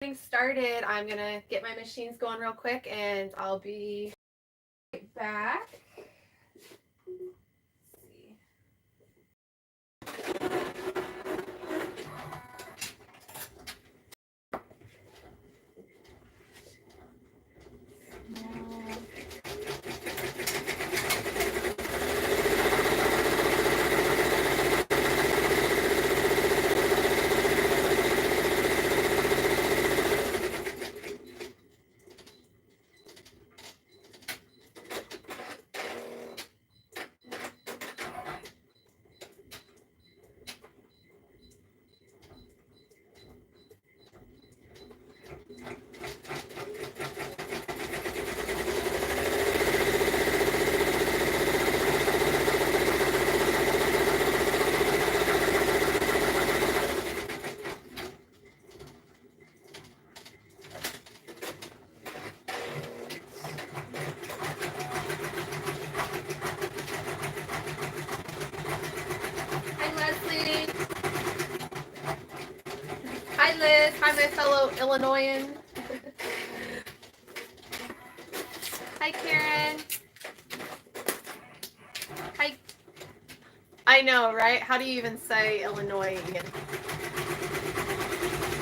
Getting started, I'm gonna get my machines going real quick and I'll be right back. Hi Liz, hi my fellow Illinoisan. Hi Karen. Hi. I know, right? How do you even say Illinois again?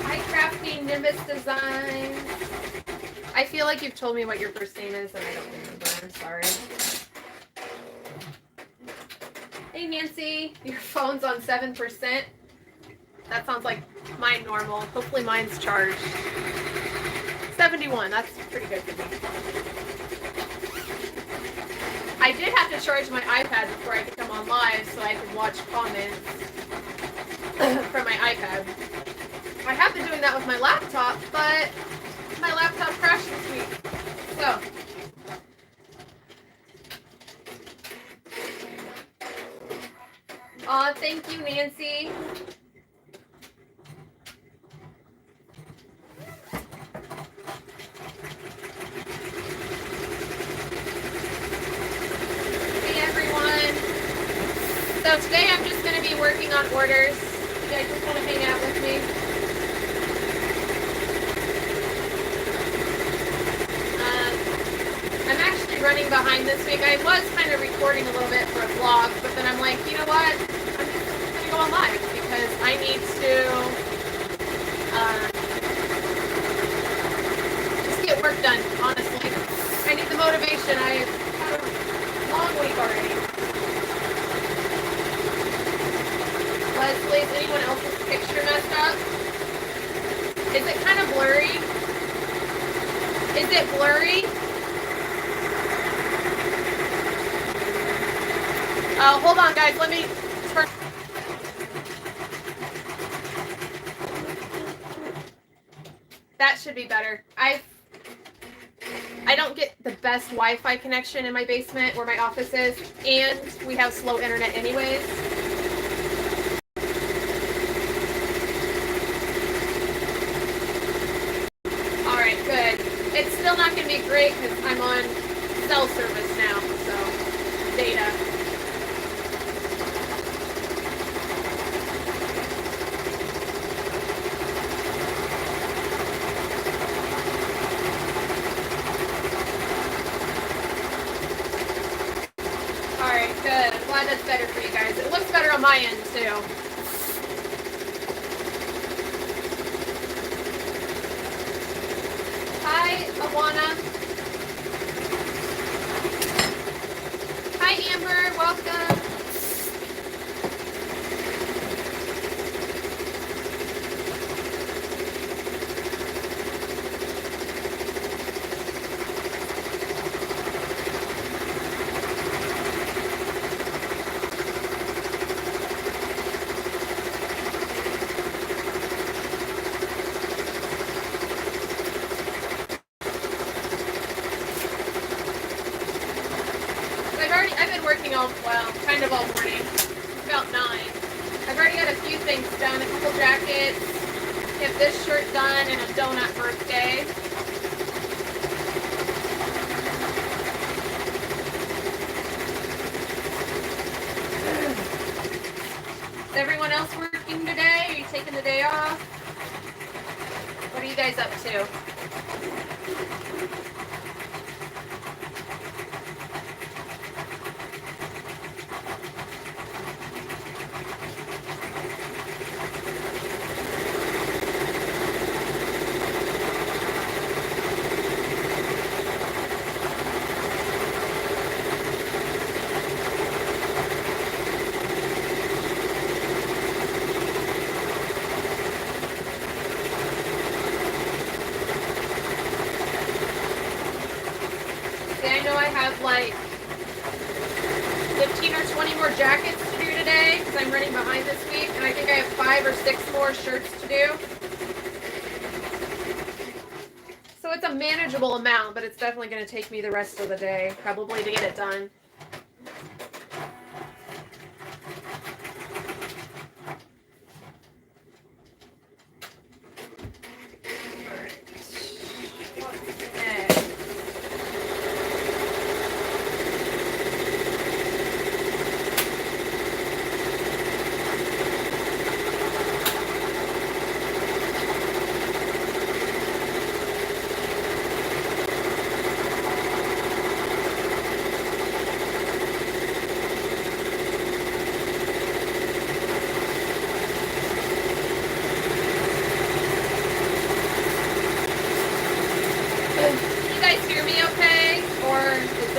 Hi Crafty Nimbus Design. I feel like you've told me what your first name is and I don't remember. I'm sorry. Hey Nancy, your phone's on 7%. That sounds like my normal. Hopefully mine's charged. 71, that's pretty good for me. I did have to charge my iPad before I could come on live so I could watch comments from my iPad. I have been doing that with my laptop, but my laptop crashed this week. So. Aw, thank you, Nancy. So today I'm just going to be working on orders. You guys just want to hang out with me? I'm actually running behind this week. I was kind of recording a little bit for a vlog, but then I'm like, you know what? I'm just going to go on live because I need to just get work done, honestly. I need the motivation. I've had a long week already. Leslie, is anyone else's picture messed up? Is it kind of blurry? Is it blurry? Hold on, guys. Let me turn. That should be better. I don't get the best Wi-Fi connection in my basement where my office is, and we have slow internet anyways. It's still not going to be great because I'm on cell service now, so data. All right, good. I'm glad that's better for you guys. It looks better on my end too. Hi, Awana. Hi, Amber. Welcome. Kind of all morning, about 9. I've already got a few things done, a couple jackets, get this shirt done, and a donut birthday. Is everyone else working today? Are you taking the day off? What are you guys up to? Like 15 or 20 more jackets to do today because I'm running behind this week, and I think I have 5 or 6 more shirts to do. So it's a manageable amount, but it's definitely going to take me the rest of the day probably to get it done.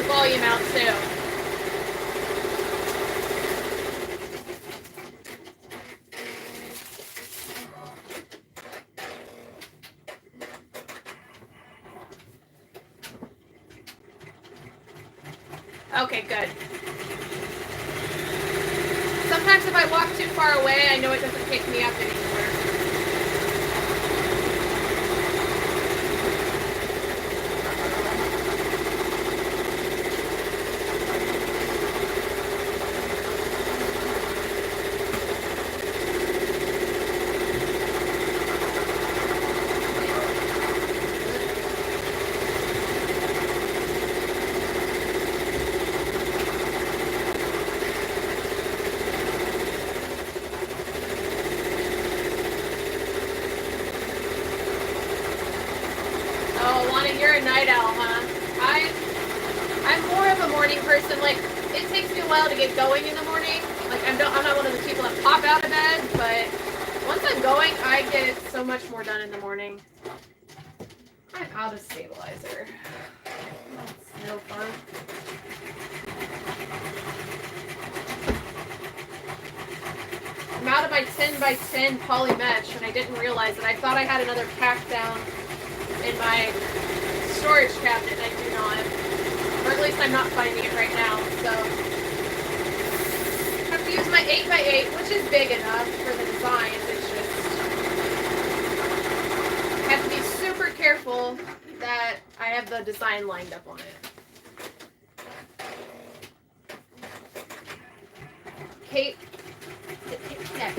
Volume out too. Okay, good. Sometimes if I walk too far away, I know it doesn't pick me up anymore. You're a night owl, huh? I'm more of a morning person. Like, it takes me a while to get going in the morning. Like, I'm not one of the people that pop out of bed, but once I'm going, I get so much more done in the morning. I'm out of stabilizer. That's no fun. I'm out of my 10 by 10 poly mesh, and I didn't realize it. I thought I had another pack down in my storage cabinet, and I do not. Or at least I'm not finding it right now, so I have to use my 8 by 8, which is big enough for the designs. It's just I have to be super careful that I have the design lined up on it.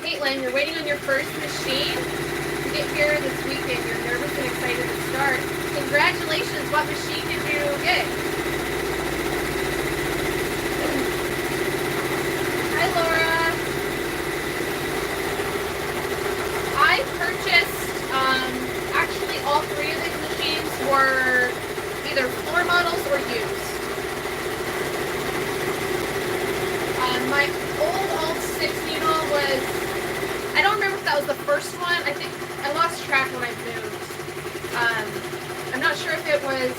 Caitlin, you're waiting on your first machine to get here this weekend. You're nervous and excited to start. Congratulations. What machine did you get? Hi, Laura. I purchased, actually all 3 of these machines were either floor models or used. My old 6 needle was, I don't remember if that was the first one. I think I lost track when I moved. I'm not sure if it was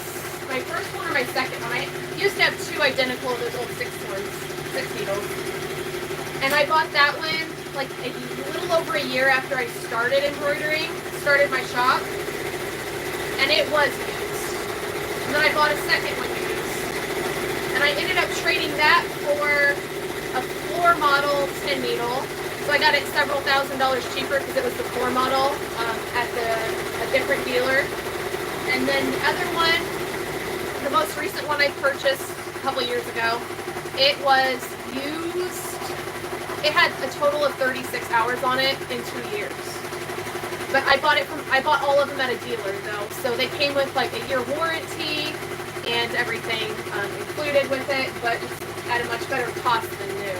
my first one or my second one. I used to have 2 identical of those old 6 needles. And I bought that one like a little over a year after I started embroidering, started my shop. And it was used. And then I bought a second one used. And I ended up trading that for a floor model 10 needle. So I got it several $1,000s cheaper because it was the floor model at a different dealer. And then the other one, the most recent one I purchased a couple years ago, it was used. It had a total of 36 hours on it in 2 years. But I bought all of them at a dealer though. So they came with like a year warranty and everything included with it, but just at a much better cost than new.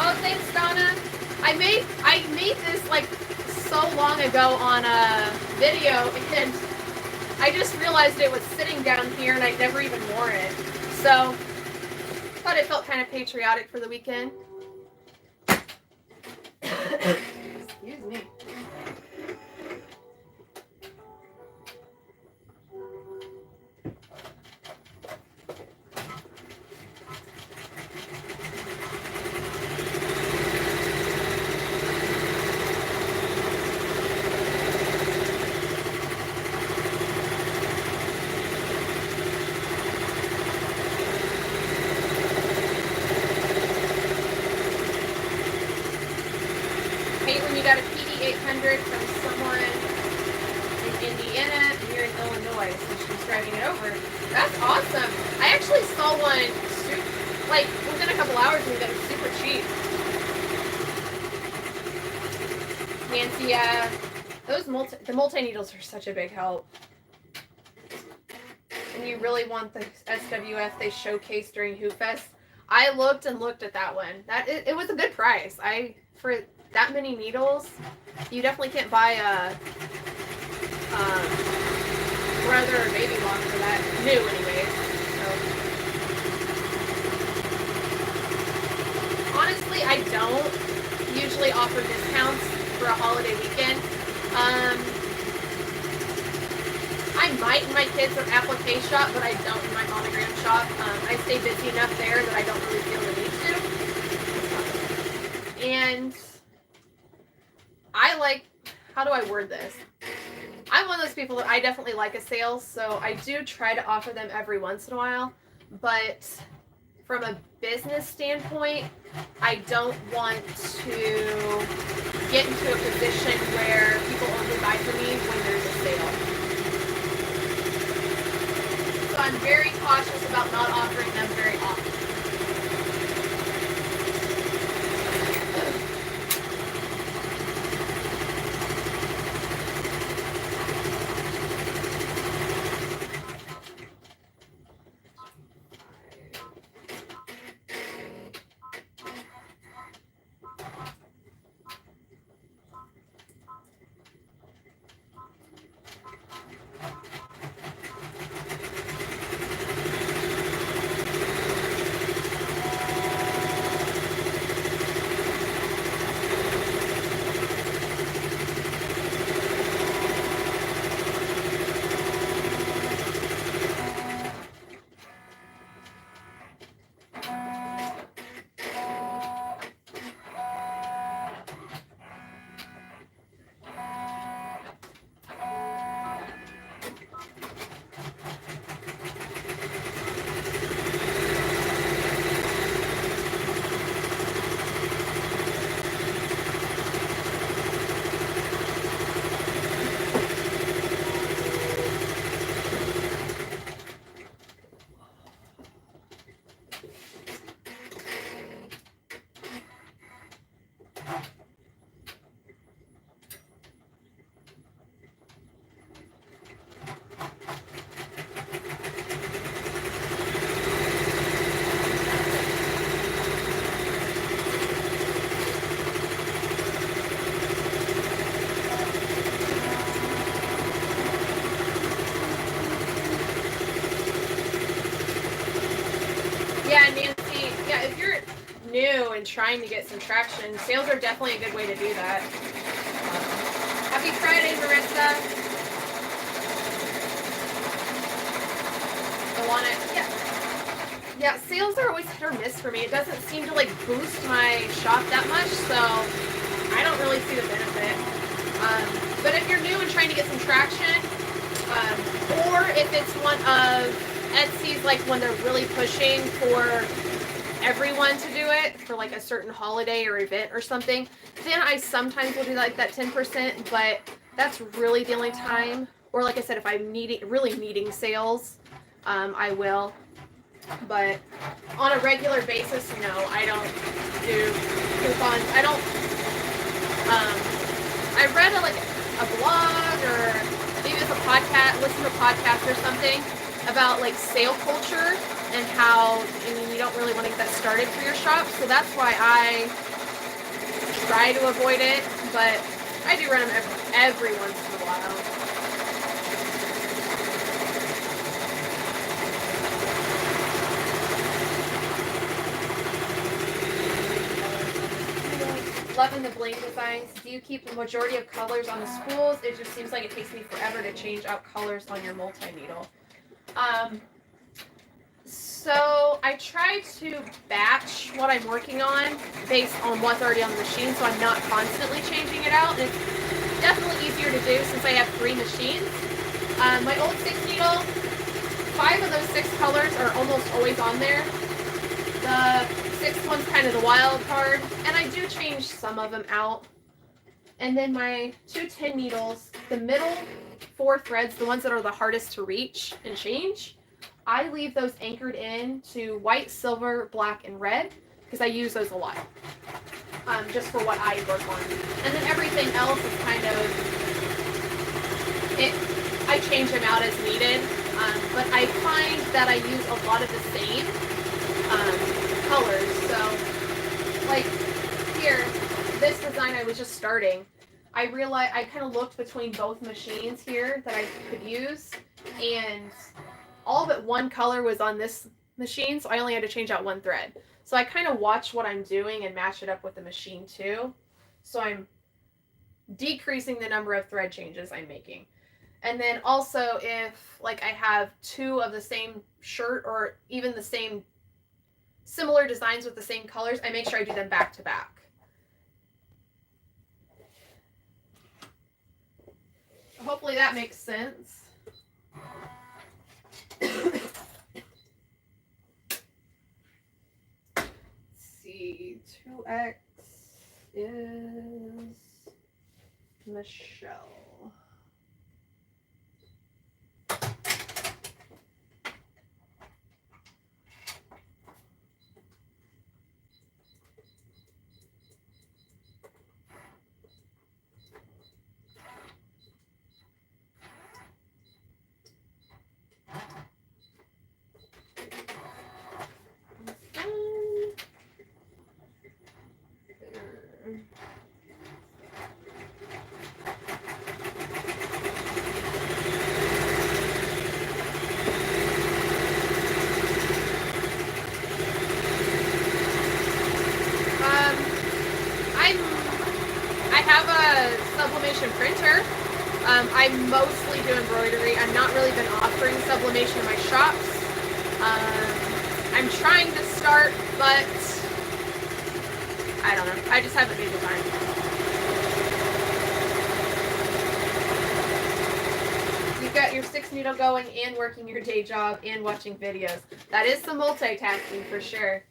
Oh, thanks, Donna. I made this like so long ago on a video, and I just realized it was sitting down here and I never even wore it. So thought it felt kind of patriotic for the weekend. Excuse me. You got a PD 800 from someone in Indiana, and you're in Illinois, so she's driving it over. That's awesome. I actually saw one like within a couple hours, and we got it super cheap. Nancy, those the multi-needles are such a big help. And you really want the SWF they showcased during Hoop Fest. I looked and looked at that one. It was a good price. For that many needles, you definitely can't buy a brother or baby lock for that. New anyway. So. Honestly, I don't usually offer discounts for a holiday weekend. I might in my kids' applique shop, but I don't in my monogram shop. I stay busy enough there that I don't really feel the need to. And I like, how do I word this? I'm one of those people that I definitely like a sale, so I do try to offer them every once in a while, but from a business standpoint, I don't want to get into a position where people only buy from me when there's a sale. So I'm very cautious about not offering them very often. Yeah, Nancy, if you're new and trying to get some traction, sales are definitely a good way to do that. Happy Friday, Marissa. I want it. Yeah, sales are always hit or miss for me. It doesn't seem to like boost my shop that much, so I don't really see the benefit. But if you're new and trying to get some traction, or if it's one of Etsy's, like when they're really pushing for everyone to do it for like a certain holiday or event or something, then I sometimes will do like that 10%, but that's really the only time. Or like I said, if I'm really needing sales, I will. But on a regular basis, no, I don't do coupons. I don't, I read a blog or maybe it's a podcast, listen to a podcast or something about like sale culture and how, you don't really want to get that started for your shop. So that's why I try to avoid it, but I do run them every once in a while. Loving the bling designs. Do you keep the majority of colors on the spools? It just seems like it takes me forever to change out colors on your multi-needle. So I try to batch what I'm working on based on what's already on the machine, so I'm not constantly changing it out. And it's definitely easier to do since I have 3 machines. My old 6 needle, 5 of those 6 colors are almost always on there. The 6th one's kind of the wild card, and I do change some of them out. And then my 2 10 needles, the middle 4 threads, the ones that are the hardest to reach and change, I leave those anchored in to white, silver, black, and red because I use those a lot, just for what I work on. And then everything else is kind of, I change them out as needed, but I find that I use a lot of the same colors. So, like here, this design I was just starting, I realized I kind of looked between both machines here that I could use, and all but one color was on this machine, so I only had to change out 1 thread. So I kind of watch what I'm doing and match it up with the machine too. So I'm decreasing the number of thread changes I'm making. And then also if like I have 2 of the same shirt or even the same similar designs with the same colors, I make sure I do them back to back. Hopefully that makes sense. Let's see, 2X is Michelle. Printer. I mostly do embroidery. I've not really been offering sublimation in my shops. I'm trying to start, but I don't know. I just haven't made the time. You've got your 6 needle going and working your day job and watching videos. That is some multitasking for sure.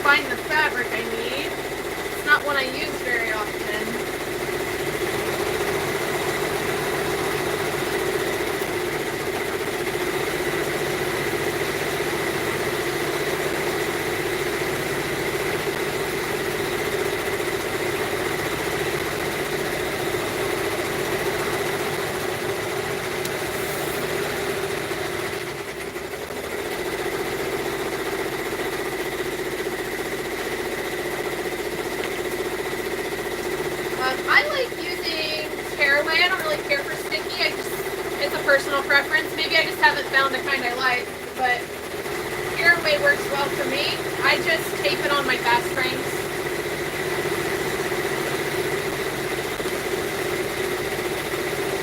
find the fabric I need. It's not one I use very often. I like using tearaway. I don't really care for sticky. It's a personal preference. Maybe I just haven't found the kind I like, but tearaway works well for me. I just tape it on my fast frames.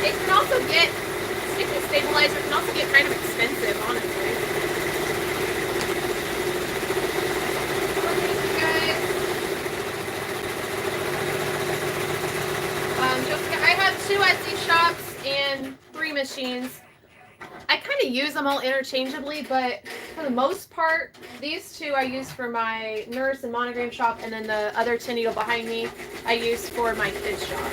It can also get, sticky stabilizer can also get kind of expensive, honestly. Well, thank you guys. I have 2 Etsy shops and 3 machines. I kind of use them all interchangeably, but for the most part, these 2 I use for my nurse and monogram shop, and then the other 10 needle behind me I use for my kids shop.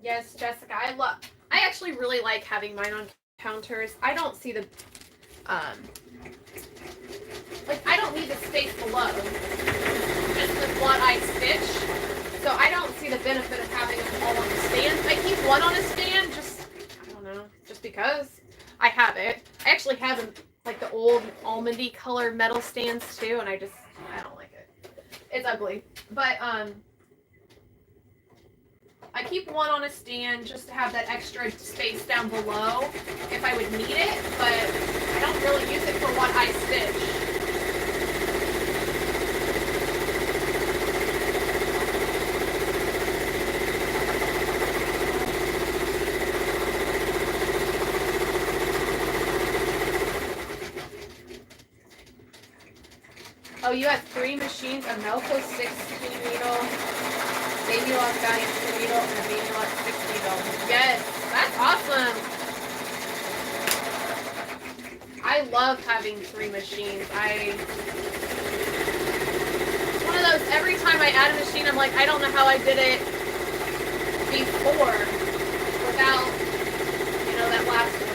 Yes, Jessica, I actually really like having mine on counters. I don't see the, like, I don't need the space below, just with what I stitch, so I don't see the benefit of having them all on the stand. I keep one on a stand, just, I don't know, just because I have it. I actually have them, like the old almondy color metal stands too, and I don't like it. It's ugly, but, I keep one on a stand just to have that extra space down below if I would need it, but I don't really use it for what I stitch. Oh, you have 3 machines, a Melco 16 needle, Baby Lock Valiant 2 needle, and a Baby Lock 6 needle. Yes, that's awesome. I love having 3 machines. It's one of those, every time I add a machine, I'm like, I don't know how I did it before without, you know, that last one.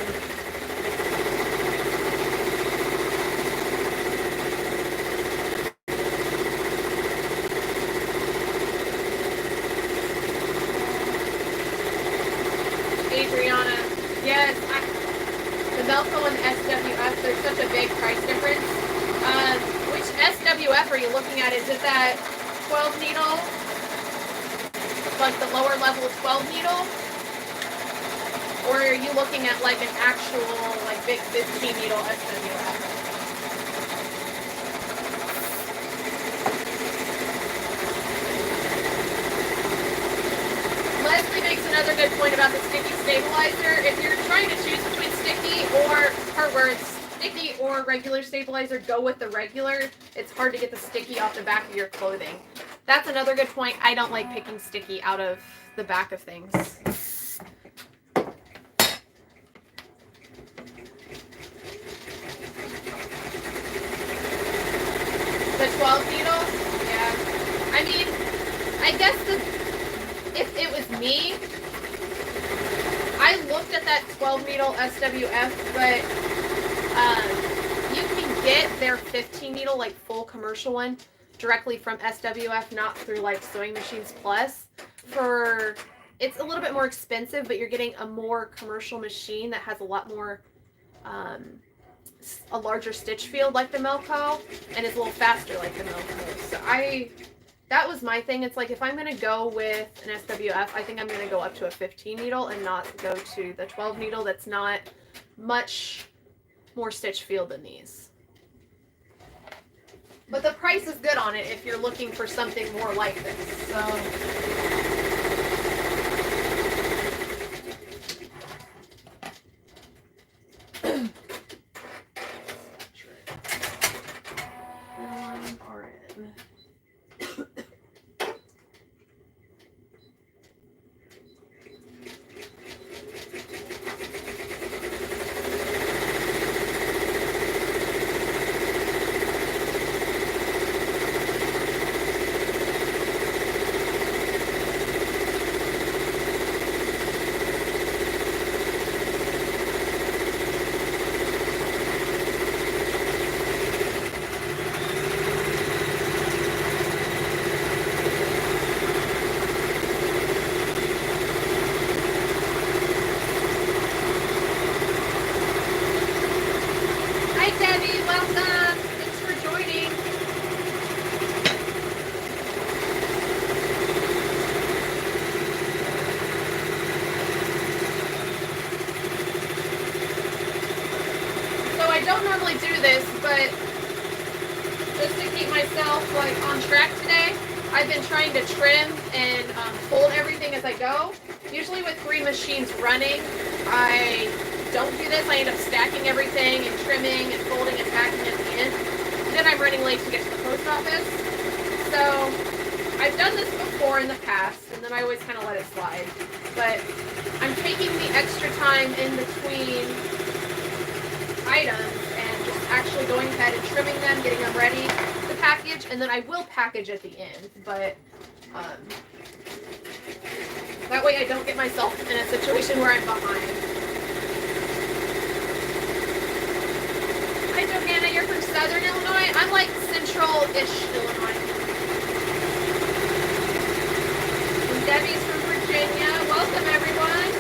Adriana, yes, the Melco and the SWF, there's such a big price difference. Which SWF are you looking at? Is it that 12 needle? Like the lower level 12 needle? Or are you looking at like an actual like big 15 needle SWF? good point about the sticky stabilizer. If you're trying to choose between sticky or her words, sticky or regular stabilizer, go with the regular. It's hard to get the sticky off the back of your clothing. That's another good point. I don't like picking sticky out of the back of things. The 12 needle? Yeah. I mean, I guess if it was me, I looked at that 12 needle SWF, but you can get their 15 needle, like full commercial one, directly from SWF, not through like Sewing Machines Plus. It's a little bit more expensive, but you're getting a more commercial machine that has a lot more, a larger stitch field like the Melco, and is a little faster like the Melco. So that was my thing. It's like, if I'm going to go with an SWF, I think I'm going to go up to a 15 needle and not go to the 12 needle. That's not much more stitch field than these. But the price is good on it if you're looking for something more like this. So to trim and fold everything as I go. Usually with 3 machines running, I don't do this. I end up stacking everything and trimming and folding and packing at the end. And then I'm running late to get to the post office. So I've done this before in the past, and then I always kind of let it slide. But I'm taking the extra time in between items and just actually going ahead and trimming them, getting them ready to package, and then I will package at the end. But that way I don't get myself in a situation where I'm behind. Hi Johanna, you're from Southern Illinois? I'm like Central-ish Illinois. And Debbie's from Virginia. Welcome everyone.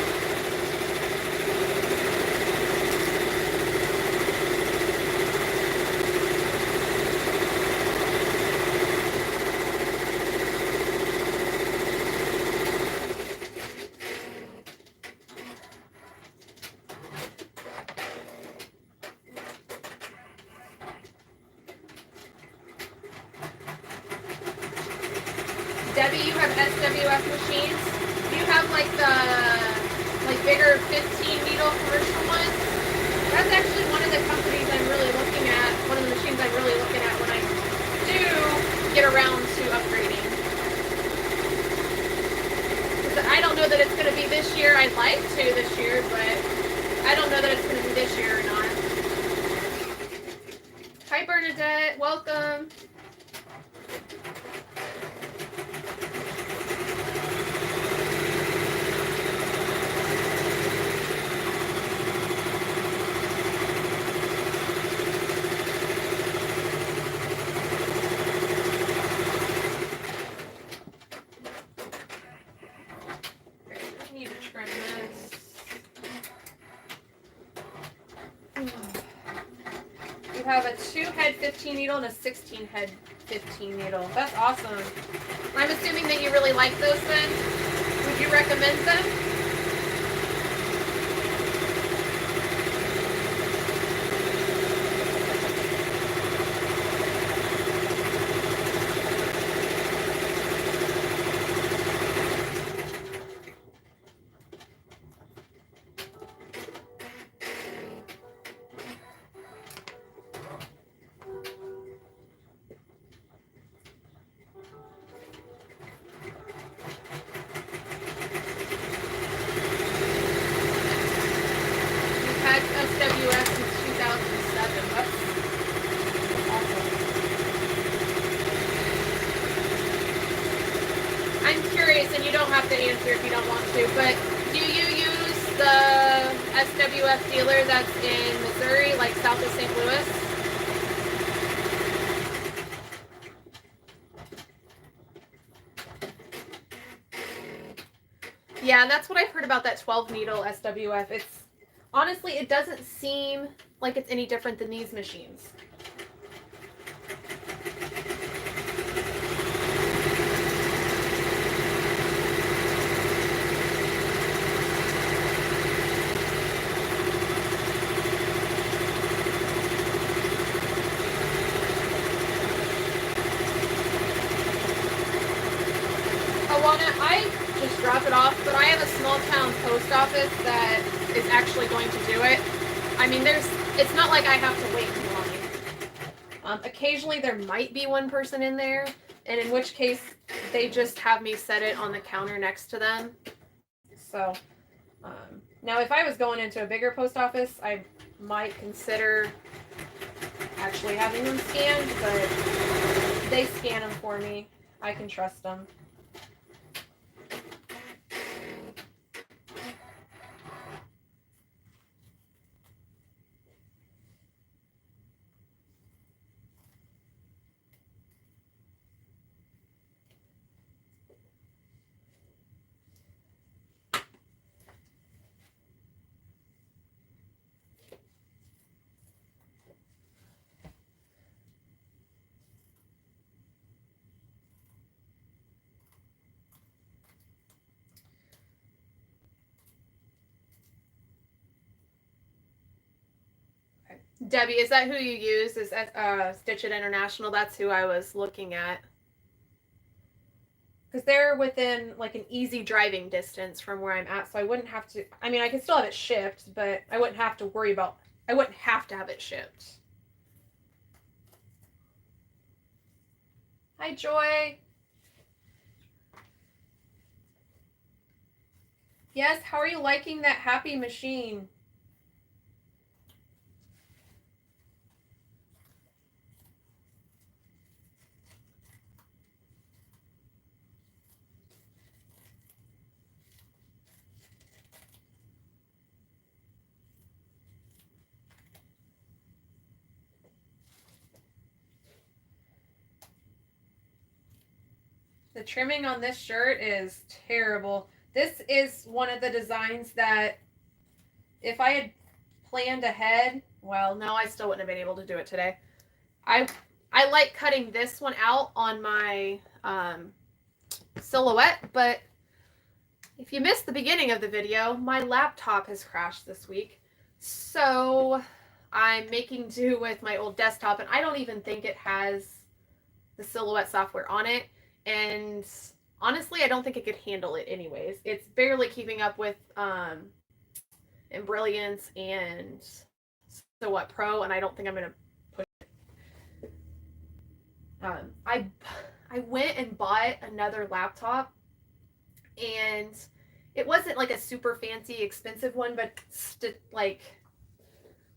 Debbie, you have SWF machines. Do you have like the bigger 15 needle commercial ones? That's actually one of the companies I'm really looking at, one of the machines I'm really looking at when I do get around to upgrading. I don't know that it's going to be this year. I'd like to this year, but I don't know that it's going to be this year or not. Hi Bernadette, welcome. Have a 2-head 15 needle and a 16-head 15 needle. That's awesome. I'm assuming that you really like those then. Would you recommend them? answer if you don't want to, but do you use the SWF dealer that's in Missouri, like south of St. Louis? Yeah, and that's what I've heard about that 12 needle SWF. It's honestly, it doesn't seem like it's any different than these machines. I just drop it off, but I have a small town post office that is actually going to do it. I mean, it's not like I have to wait in line. Occasionally there might be one person in there, and in which case they just have me set it on the counter next to them. So, now if I was going into a bigger post office, I might consider actually having them scanned, but they scan them for me. I can trust them. Debbie, is that who you use? Is Stitch It International? That's who I was looking at. Because they're within like an easy driving distance from where I'm at, so I wouldn't have to. I mean, I could still have it shipped, but I wouldn't have to worry about. I wouldn't have to have it shipped. Hi, Joy. Yes, how are you liking that happy machine? The trimming on this shirt is terrible. This is one of the designs that if I had planned ahead, well, no, I still wouldn't have been able to do it today. I like cutting this one out on my silhouette, but if you missed the beginning of the video, my laptop has crashed this week. So I'm making do with my old desktop, and I don't even think it has the silhouette software on it. And honestly, I don't think it could handle it anyways. It's barely keeping up with Embroidery and Silhouette Pro, and I don't think I'm going to push it. I went and bought another laptop, and it wasn't like a super fancy, expensive one, but like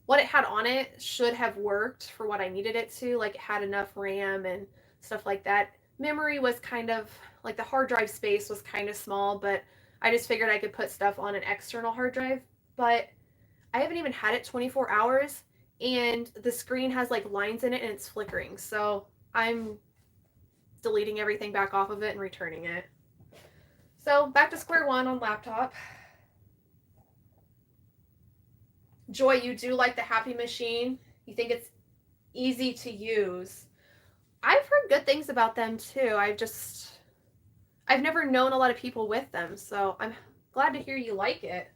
what it had on it should have worked for what I needed it to. Like it had enough RAM and stuff like that. Memory was kind of like the hard drive space was kind of small, but I just figured I could put stuff on an external hard drive. But I haven't even had it 24 hours, and the screen has like lines in it and it's flickering. So I'm deleting everything back off of it and returning it. So back to square one on laptop. Joy, you do like the Happy Machine? You think it's easy to use? I've heard good things about them too. I've never known a lot of people with them, so I'm glad to hear you like it.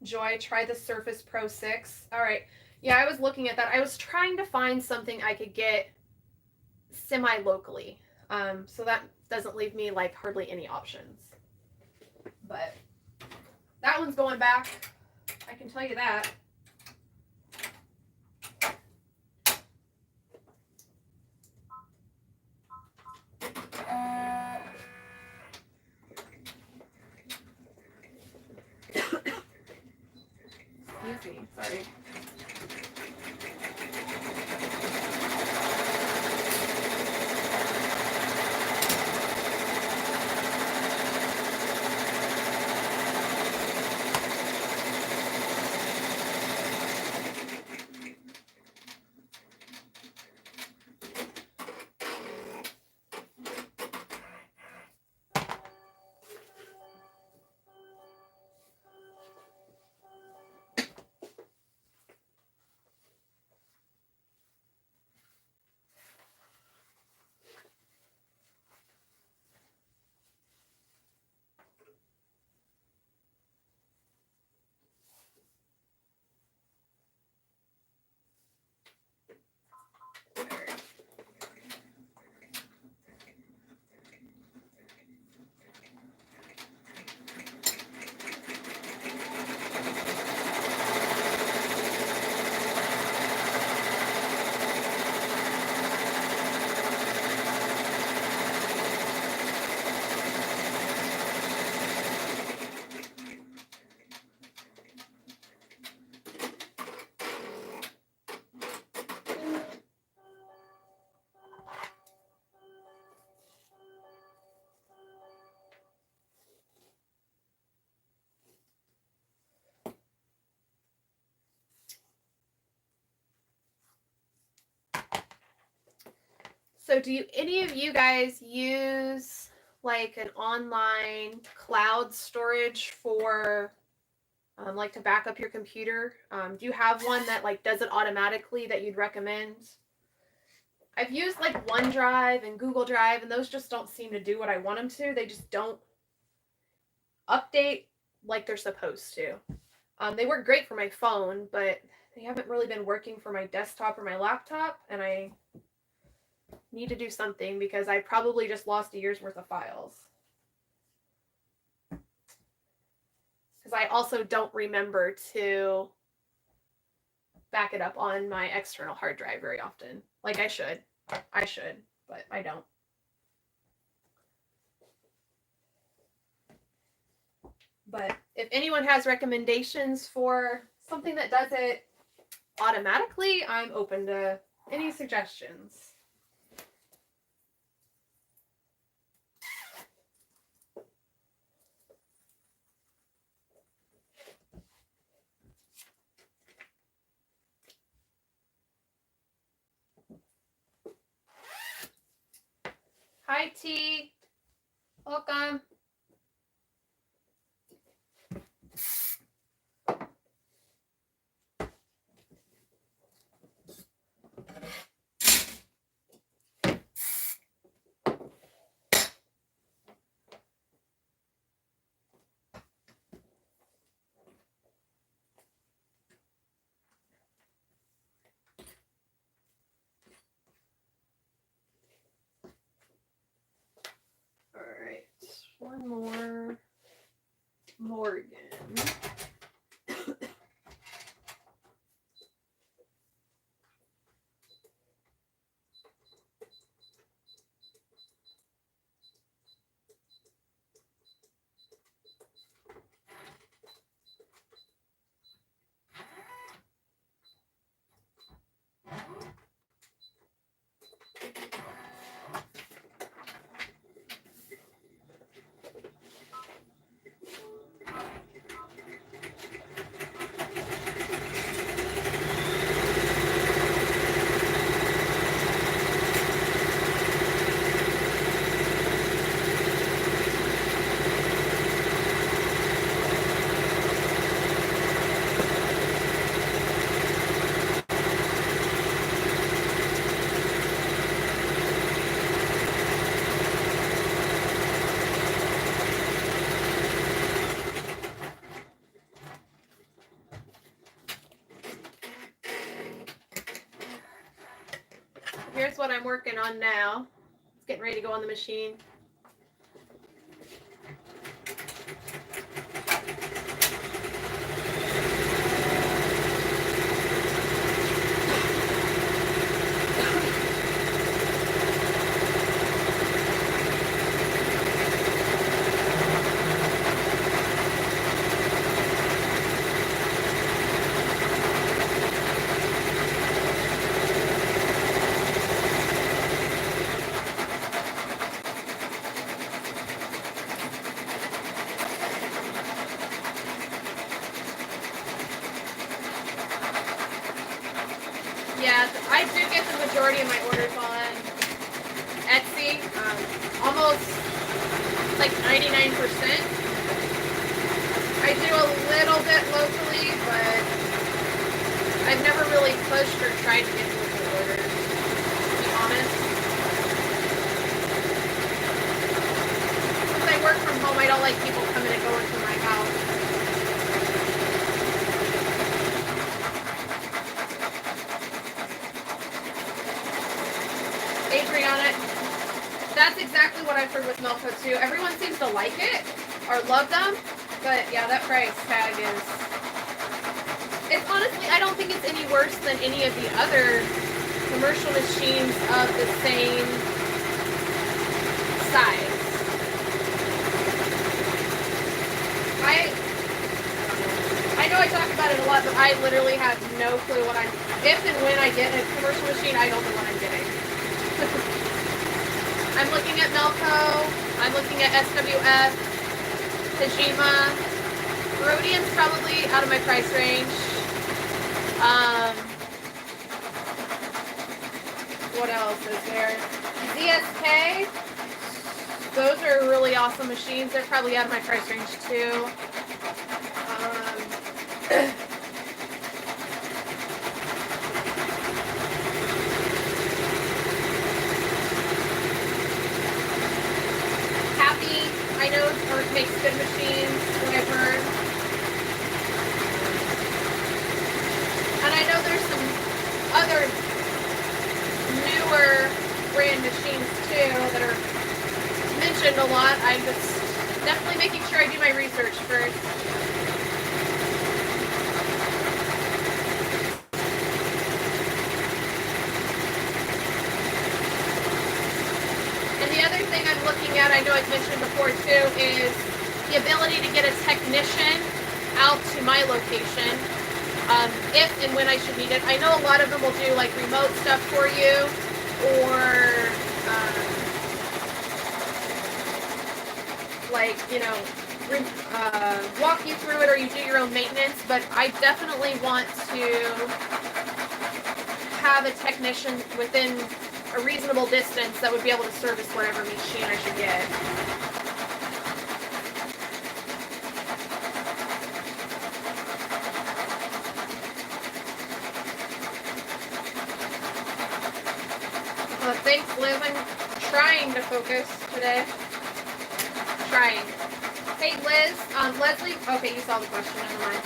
Joy, try the Surface Pro 6. All right. Yeah, I was looking at that. I was trying to find something I could get semi-locally. So that doesn't leave me like hardly any options. But that one's going back. I can tell you that. Excuse me, sorry. So do any of you guys use like an online cloud storage for like to back up your computer? Do you have one that like does it automatically that you'd recommend? I've used like OneDrive and Google Drive, and those just don't seem to do what I want them to. They just don't update like they're supposed to. They work great for my phone, but they haven't really been working for my desktop or my laptop, and I need to do something because I probably just lost a year's worth of files. Because I also don't remember to back it up on my external hard drive very often. Like I should, but I don't. But if anyone has recommendations for something that does it automatically, I'm open to any suggestions. Hi, T. Welcome. All right, one more. Morgan. Here's what I'm working on now. It's getting ready to go on the machine. Yeah, I do get the majority of my orders on Etsy, almost like 99%. I do a little bit locally, but I've never really pushed or tried to get local orders, to be honest. Since I work from home, I don't like people coming and going through my house. Adriana, that's exactly what I've heard with Melco too. Everyone seems to like it or love them, but yeah, that price tag is, it's honestly, I don't think it's any worse than any of the other commercial machines of the same size. I know I talk about it a lot, but I literally have no clue what if and when I get a commercial machine, I don't know what I'm getting. I'm looking at Melco, I'm looking at SWF, Tajima, Rhodium's probably out of my price range. What else is there? ZSK, those are really awesome machines. They're probably out of my price range too. Happy, I know, makes good machines, what I've heard. And I know there's some other newer brand machines too that are mentioned a lot. I'm just definitely making sure I do my research first. And the other thing I'm looking at, I know I've mentioned before too, is the ability to get a technician out to my location if and when I should need it. I know a lot of them will do like remote stuff for you, or like, you know, walk you through it, or you do your own maintenance. But I definitely want to have a technician within a reasonable distance that would be able to service whatever machine I should get. Well, thanks, Liz. I'm trying to focus today. Trying. Hey, Liz. Leslie. Okay, you saw the question. Never mind.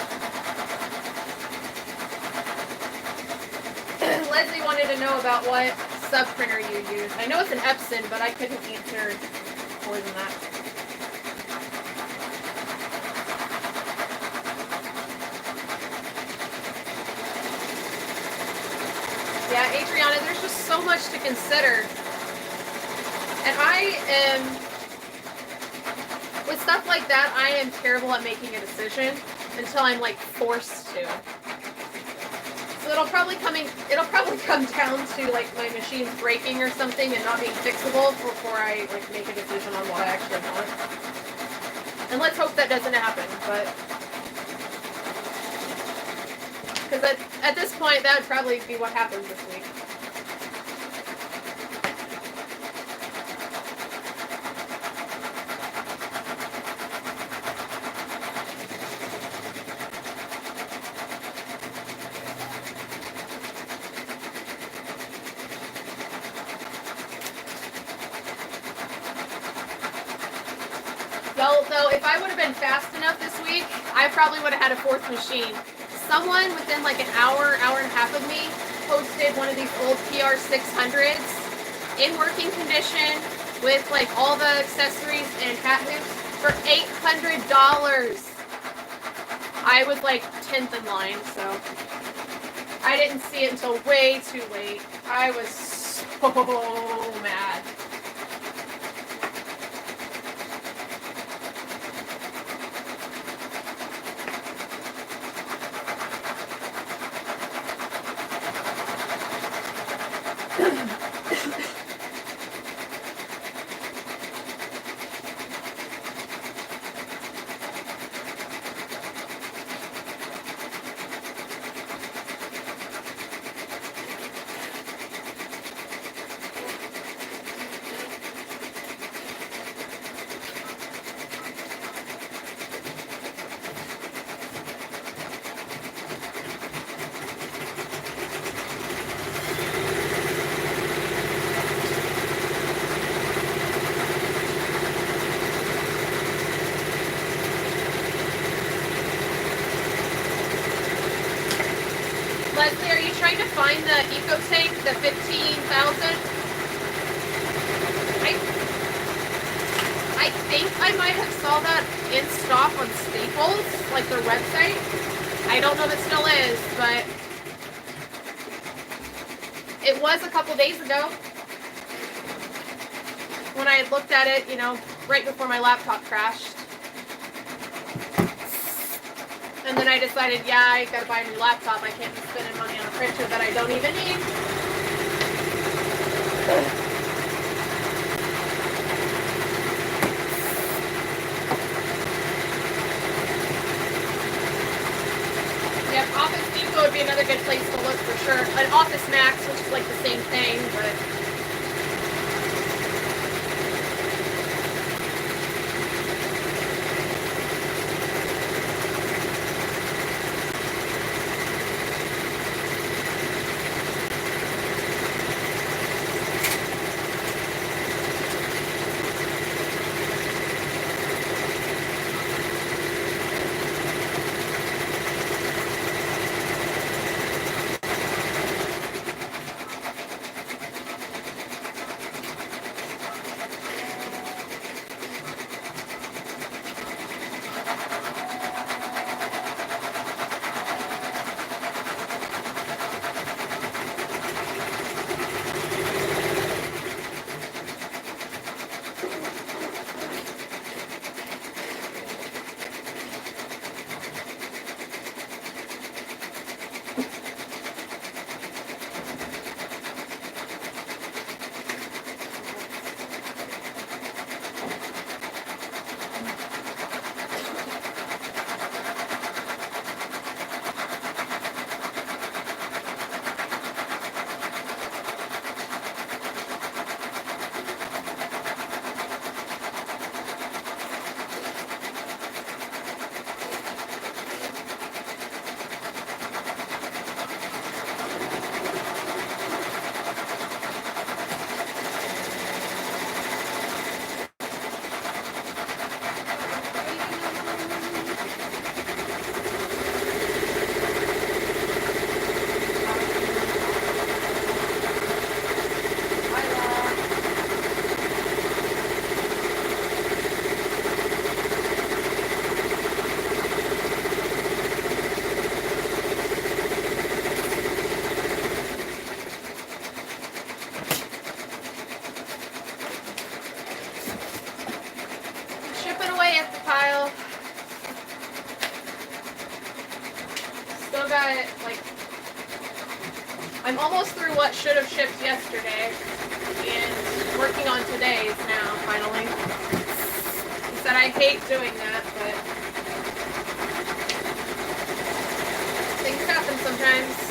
Leslie wanted to know about what sub printer you use. I know it's an Epson, but I couldn't answer more than that. Yeah, Adriana, there's just so much to consider. And I am, with stuff like that, I am terrible at making a decision until I'm like forced to. So it'll probably come down to like my machine's breaking or something and not being fixable before I like make a decision on what I actually want. And let's hope that doesn't happen, but because at this point that would probably be what happens this week. Though if I would have been fast enough this week, I probably would have had a fourth machine. Someone within like an hour, hour and a half of me posted one of these old PR600s in working condition with like all the accessories and hat hoops for $800. I was like 10th in line, so I didn't see it until way too late. I was so mad. Leslie, are you trying to find the Eco Tank, the 15,000? I think I might have saw that in stock on Staples, like their website. I don't know if it still is, but it was a couple days ago when I had looked at it, you know, right before my laptop crashed. And then I decided, yeah, I gotta buy a new laptop. I can't be spending money on a printer that I don't even need. Yep, Office Depot would be another good place to look for sure. An Office Max, which is like the same thing, but got, like, I'm almost through what should have shipped yesterday, and working on today's now, finally. He said I hate doing that, but things happen sometimes.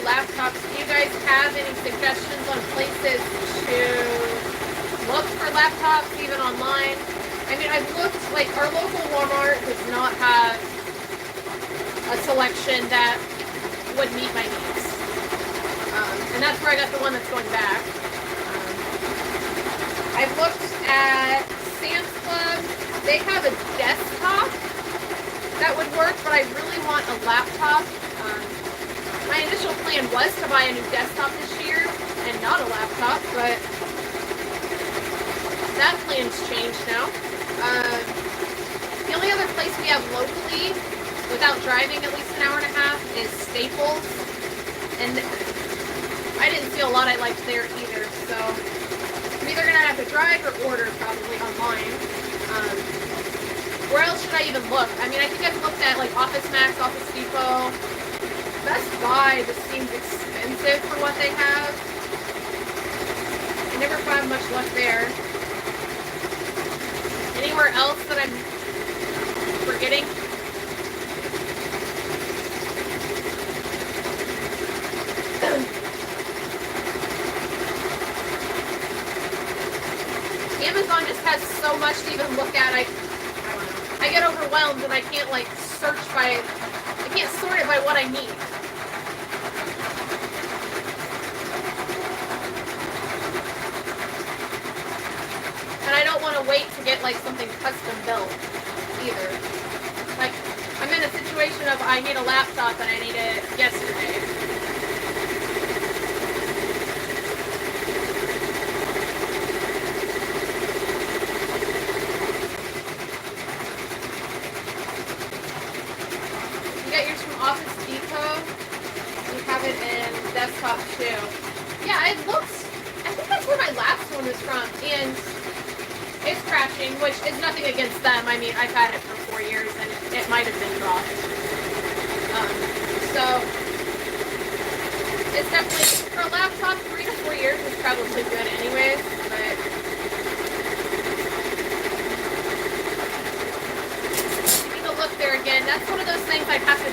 Laptops, do you guys have any suggestions on places to look for laptops, even online? I mean, I've looked, like, our local Walmart does not have a selection that would meet my needs. And that's where I got the one that's going back. I've looked at Sam's Club. They have a desktop that would work, but I really want a laptop. My initial plan was to buy a new desktop this year and not a laptop, but that plan's changed now. The only other place we have locally, without driving at least an hour and a half, is Staples. And I didn't see a lot I liked there either, so I'm either going to have to drive or order probably online. Where else should I even look? I mean, I think I've looked at like Office Max, Office Depot. Best Buy just seems expensive for what they have. I never find much luck there. Anywhere else that I'm forgetting? Amazon just has so much to even look at. I don't know. I get overwhelmed and I can't like search by, I can't sort it by what I need. And I don't want to wait to get like something custom built either. Like, I'm in a situation of I need a laptop and I need it yesterday. You got yours from Office Depot. You have it in desktop too. Yeah, I looked. I think that's where my last one was from, and it's crashing, which is nothing against them. I mean, I've had it for 4 years, and it might have been dropped. So, it's definitely, for a laptop, 3 to 4 years is probably good anyways, but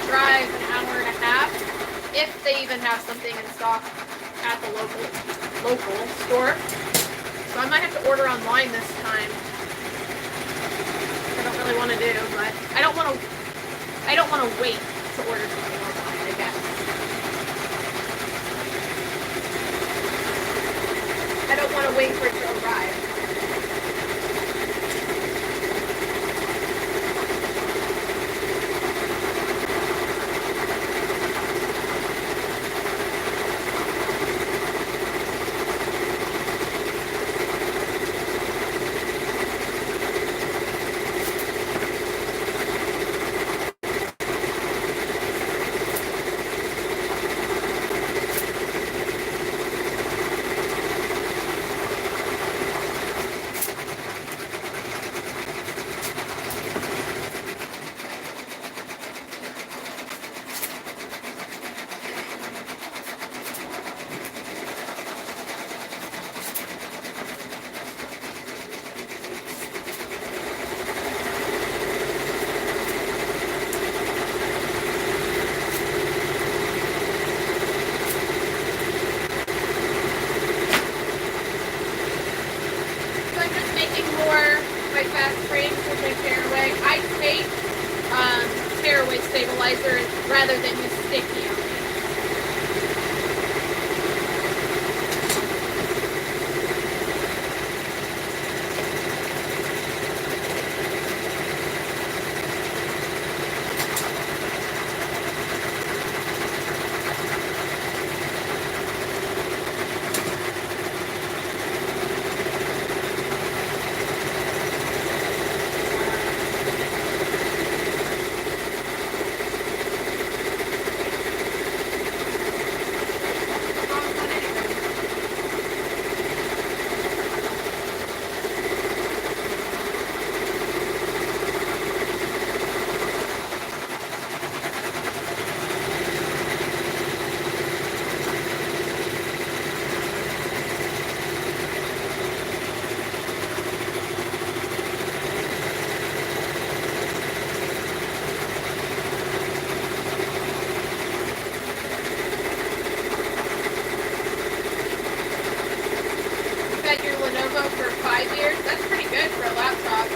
drive an hour and a half, if they even have something in stock at the local store. So I might have to order online this time. I don't really want to do, but I don't want to wait to order something online, I guess. I don't want to wait for it to arrive. Stabilizer rather than use sticky on it. For 5 years, that's pretty good for a laptop.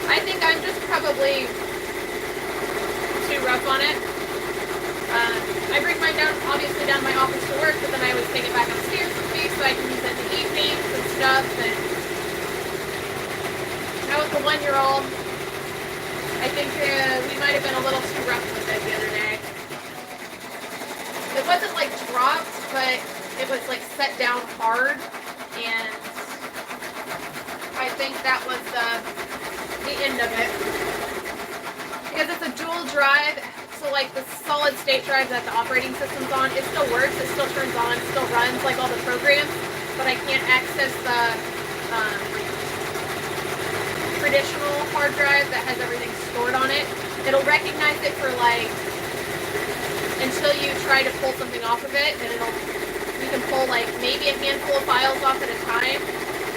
I think I'm just probably too rough on it. I bring mine down, obviously down to my office to work, but then I always take it back upstairs with me so I can use it in the evenings and stuff. And now with the 1-year-old, I think we might have been a little too rough with it the other day. It wasn't like dropped, but it was like set down hard. And I think that was the end of it. Because it's a dual drive, so like the solid state drive that the operating system's on, it still works, it still turns on, it still runs like all the programs, but I can't access the traditional hard drive that has everything stored on it. It'll recognize it for like, until you try to pull something off of it, and you can pull like maybe a handful of files off at a time,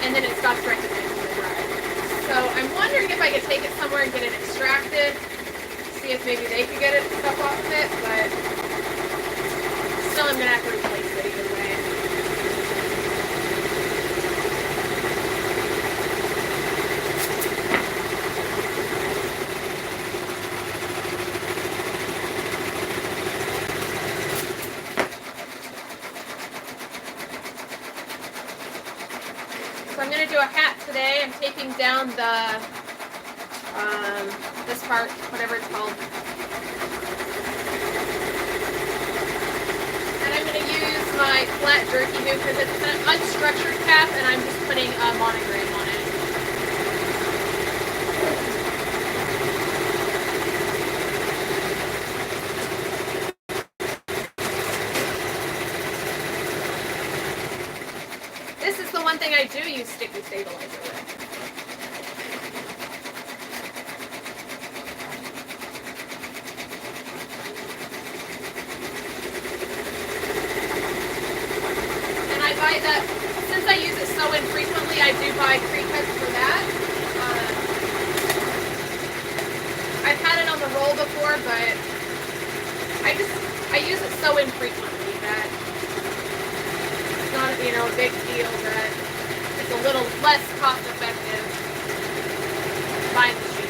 and then it stops recognizing the drive. So I'm wondering if I could take it somewhere and get it extracted, see if maybe they could get it stuff off of it, but still I'm gonna have to replace it either way. I'm going to do a hat today. I'm taping down the, this part, whatever it's called. And I'm going to use my flat jerky hoop because it's an unstructured cap and I'm just putting a monogram on it. This is the one thing I do use sticky stabilizer with. And I buy that, since I use it so infrequently, I do buy pre-cuts for that. I've had it on the roll before, but I use it so infrequently that it's not, you know, a big deal that it's a little less cost effective buying the sheets.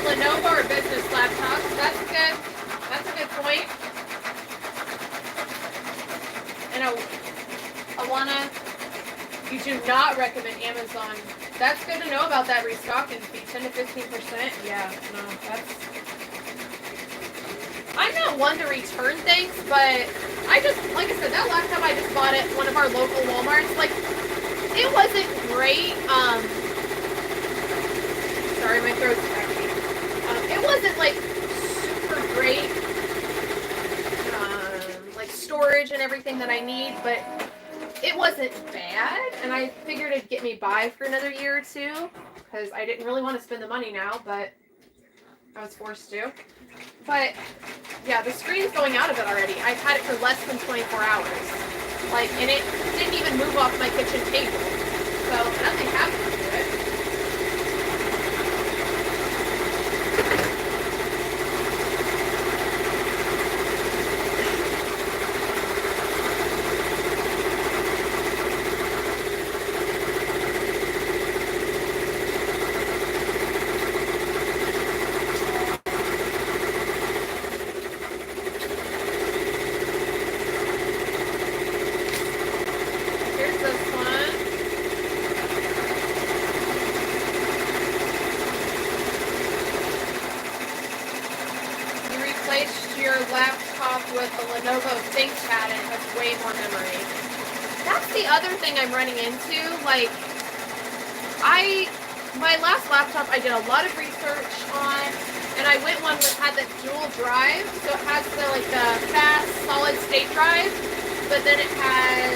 Lenovo or business laptops? That's good. That's a good point. And Alana, you do not recommend Amazon. That's good to know about that restocking fee, 10 to 15%. Yeah, no, that's. I'm not one to return things, but I just, like I said, that laptop I just bought at one of our local Walmarts. Like, it wasn't great. Sorry, my throat's scratchy. It wasn't like super great, like storage and everything that I need, but it wasn't bad, and I figured it'd get me by for another year or two, because I didn't really want to spend the money now, but I was forced to. But yeah, the screen's going out of it already. I've had it for less than 24 hours, like, and it didn't even move off my kitchen table, so nothing happened to it. Lenovo ThinkPad and has way more memory. That's the other thing I'm running into. Like, my last laptop I did a lot of research on, and I went one that had the dual drive, so it has the fast solid state drive, but then it has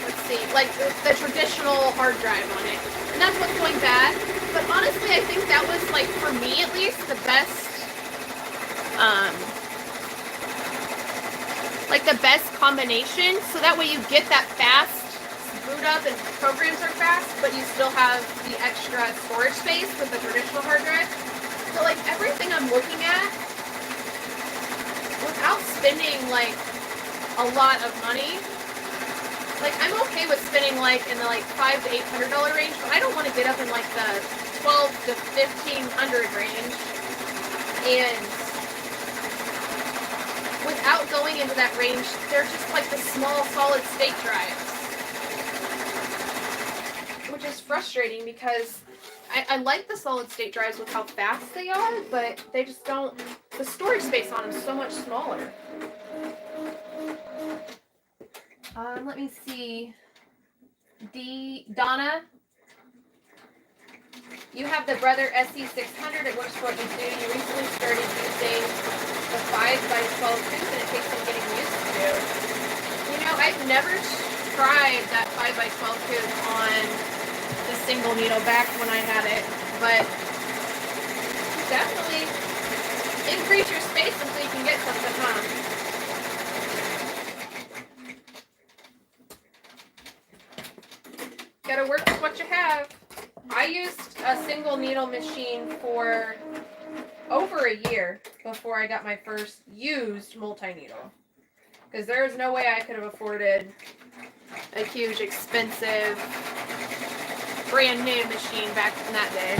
let's see, like the traditional hard drive on it, and that's what's going bad. But honestly, I think that was, like, for me at least, the best. Like the best combination, so that way you get that fast boot up and programs are fast, but you still have the extra storage space with the traditional hard drive. So, like, everything I'm looking at, without spending like a lot of money, like, I'm okay with spending like in the $500 to $800 range, but I don't want to get up in like the $1,200 to $1,500 range. And without going into that range, they're just like the small solid state drives, which is frustrating because I like the solid state drives with how fast they are, but they just don't, the storage space on them is so much smaller. Let me see. Donna, you have the Brother SE600. It works for what you do. You recently started using the 5x12 tooth, and it takes some getting used to. You know, I've never tried that 5x12 tooth on the single needle back when I had it, but definitely increase your space until you can get something, huh? Gotta work with what you have. I used a single needle machine for over a year before I got my first used multi-needle. Because there was no way I could have afforded a huge, expensive, brand new machine back in that day.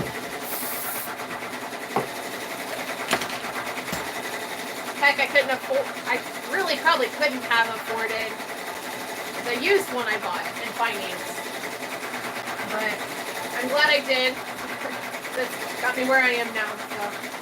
Heck, I really probably couldn't have afforded the used one I bought in finance. But I'm glad I did. That's got me where I am now, so.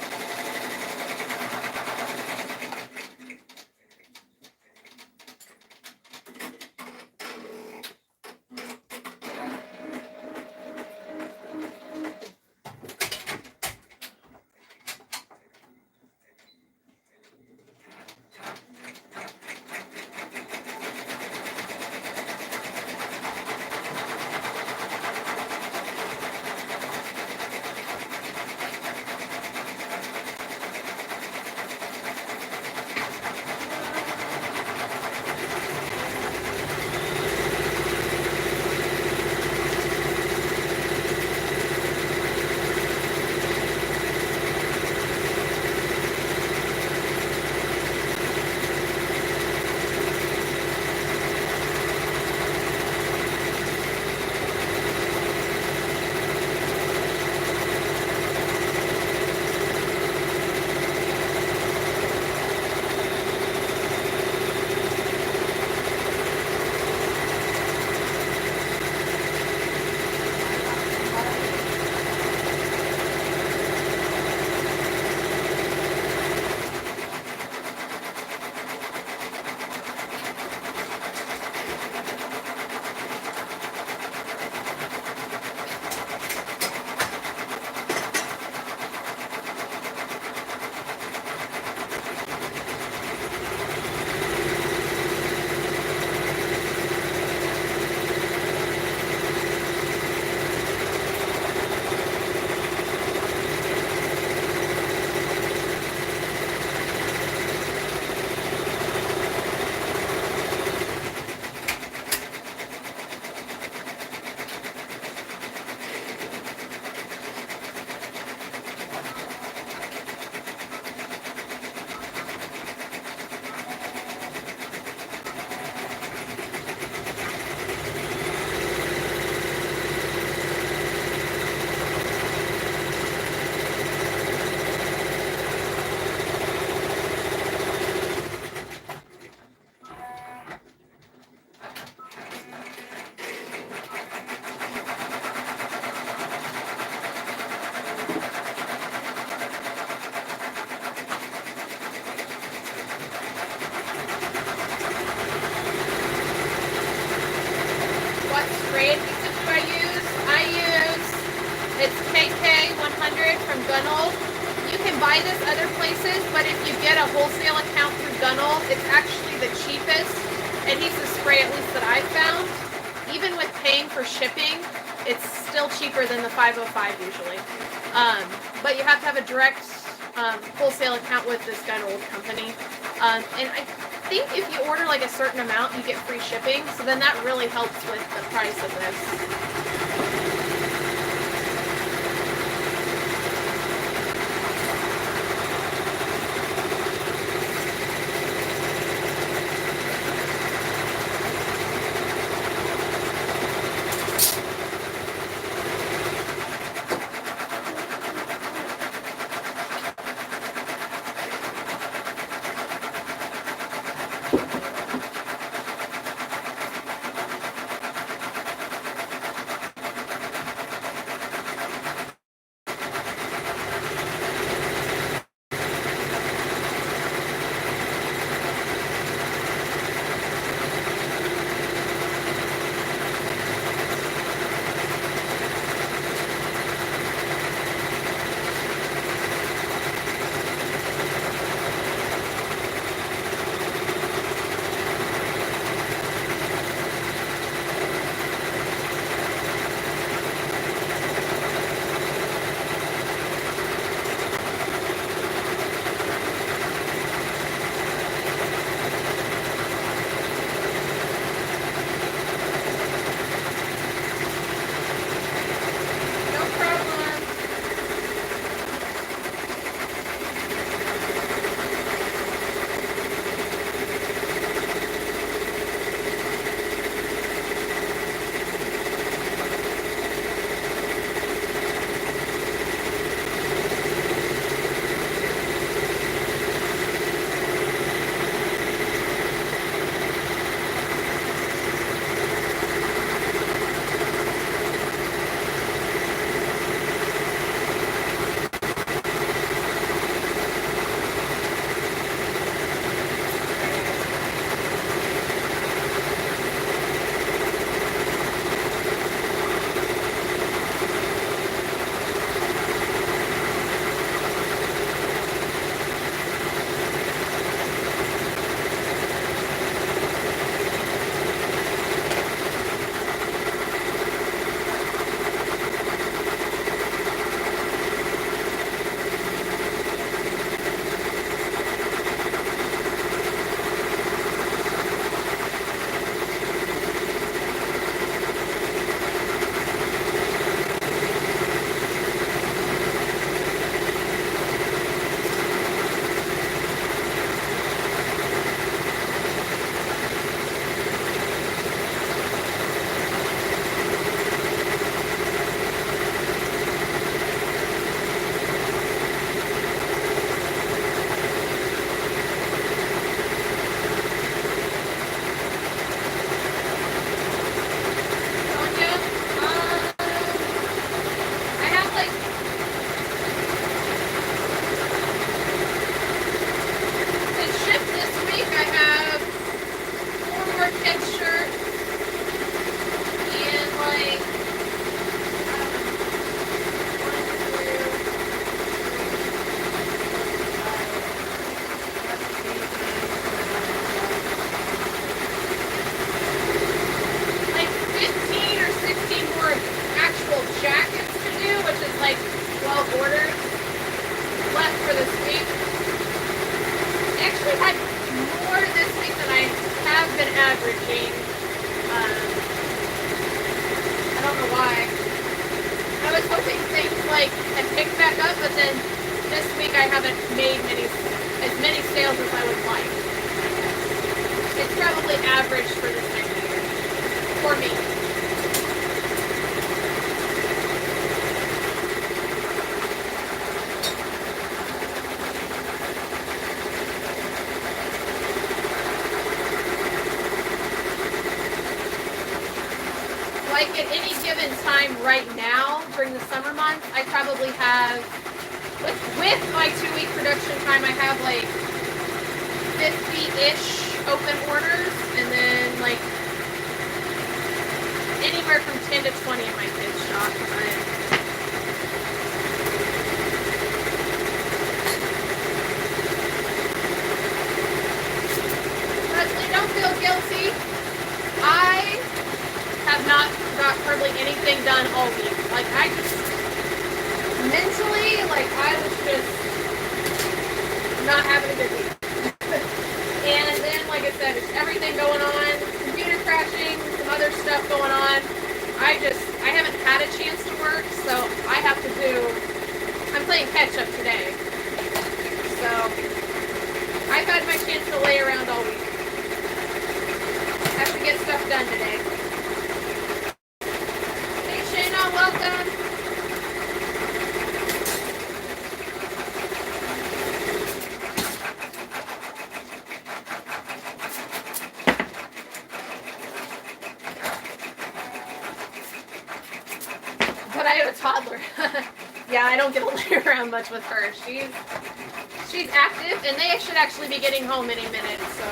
It's KK100 from Gunnell. You can buy this other places, but if you get a wholesale account through Gunnell, it's actually the cheapest adhesive spray, at least that I've found. Even with paying for shipping, it's still cheaper than the 505 usually. But you have to have a direct wholesale account with this Gunnell company. And I think if you order like a certain amount, you get free shipping. So then that really helps with the price of this. averaging. I don't know why. I was hoping things like had picked back up, but then this week I haven't made as many sales as I would like. It's probably average for this time of year for me. Like at any given time right now during the summer months, I probably have, with my 2-week production time, I have like 50-ish open orders, and then like anywhere from 10 to 20 in my kids' shop. Leslie, don't feel guilty. I have not got hardly anything done all week. Like I just mentally, like I was just not having a good week. And then, like I said, it's everything going on, computer crashing, some other stuff going on. I haven't had a chance to work, so I have to I'm playing catch up today. So I've had my chance to lay around all week. Have to get stuff done today. Welcome. But I have a toddler. Yeah, I don't get to lay around much with her. She's active, and they should actually be getting home any minute, so.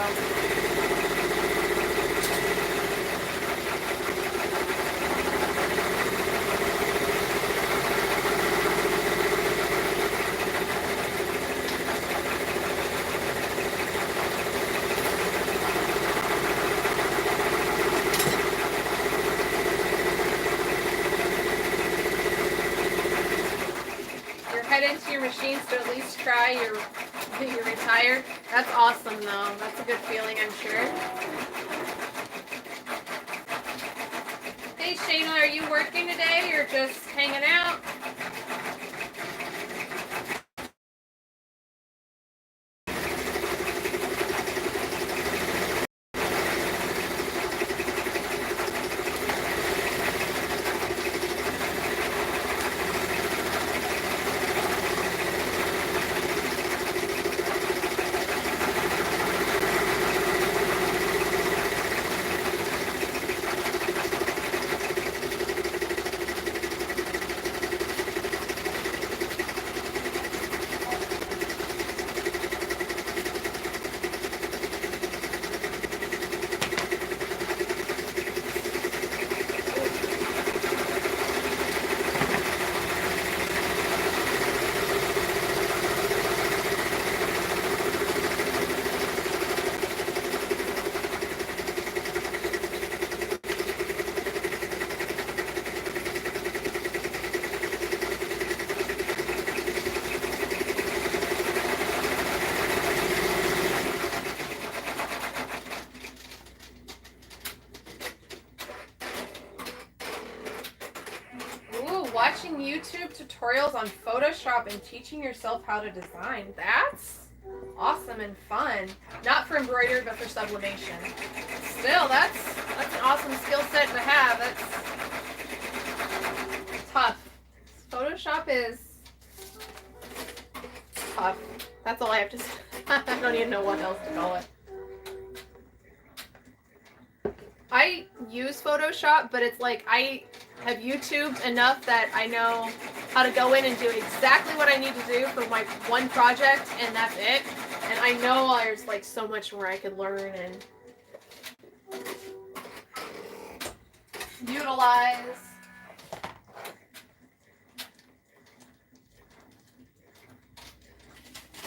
Into your machines to at least try you're retired. That's awesome though. That's a good feeling, I'm sure. Hey Shayna, are you working today or just hanging out? Watching YouTube tutorials on Photoshop and teaching yourself how to design. That's awesome and fun. Not for embroidery, but for sublimation. Still, that's an awesome skill set to have. That's tough. Photoshop is tough. That's all I have to say. I don't even know what else to call it. I use Photoshop, but it's like I have YouTubed enough that I know how to go in and do exactly what I need to do for my one project, and that's it. And I know there's like so much more I could learn and utilize.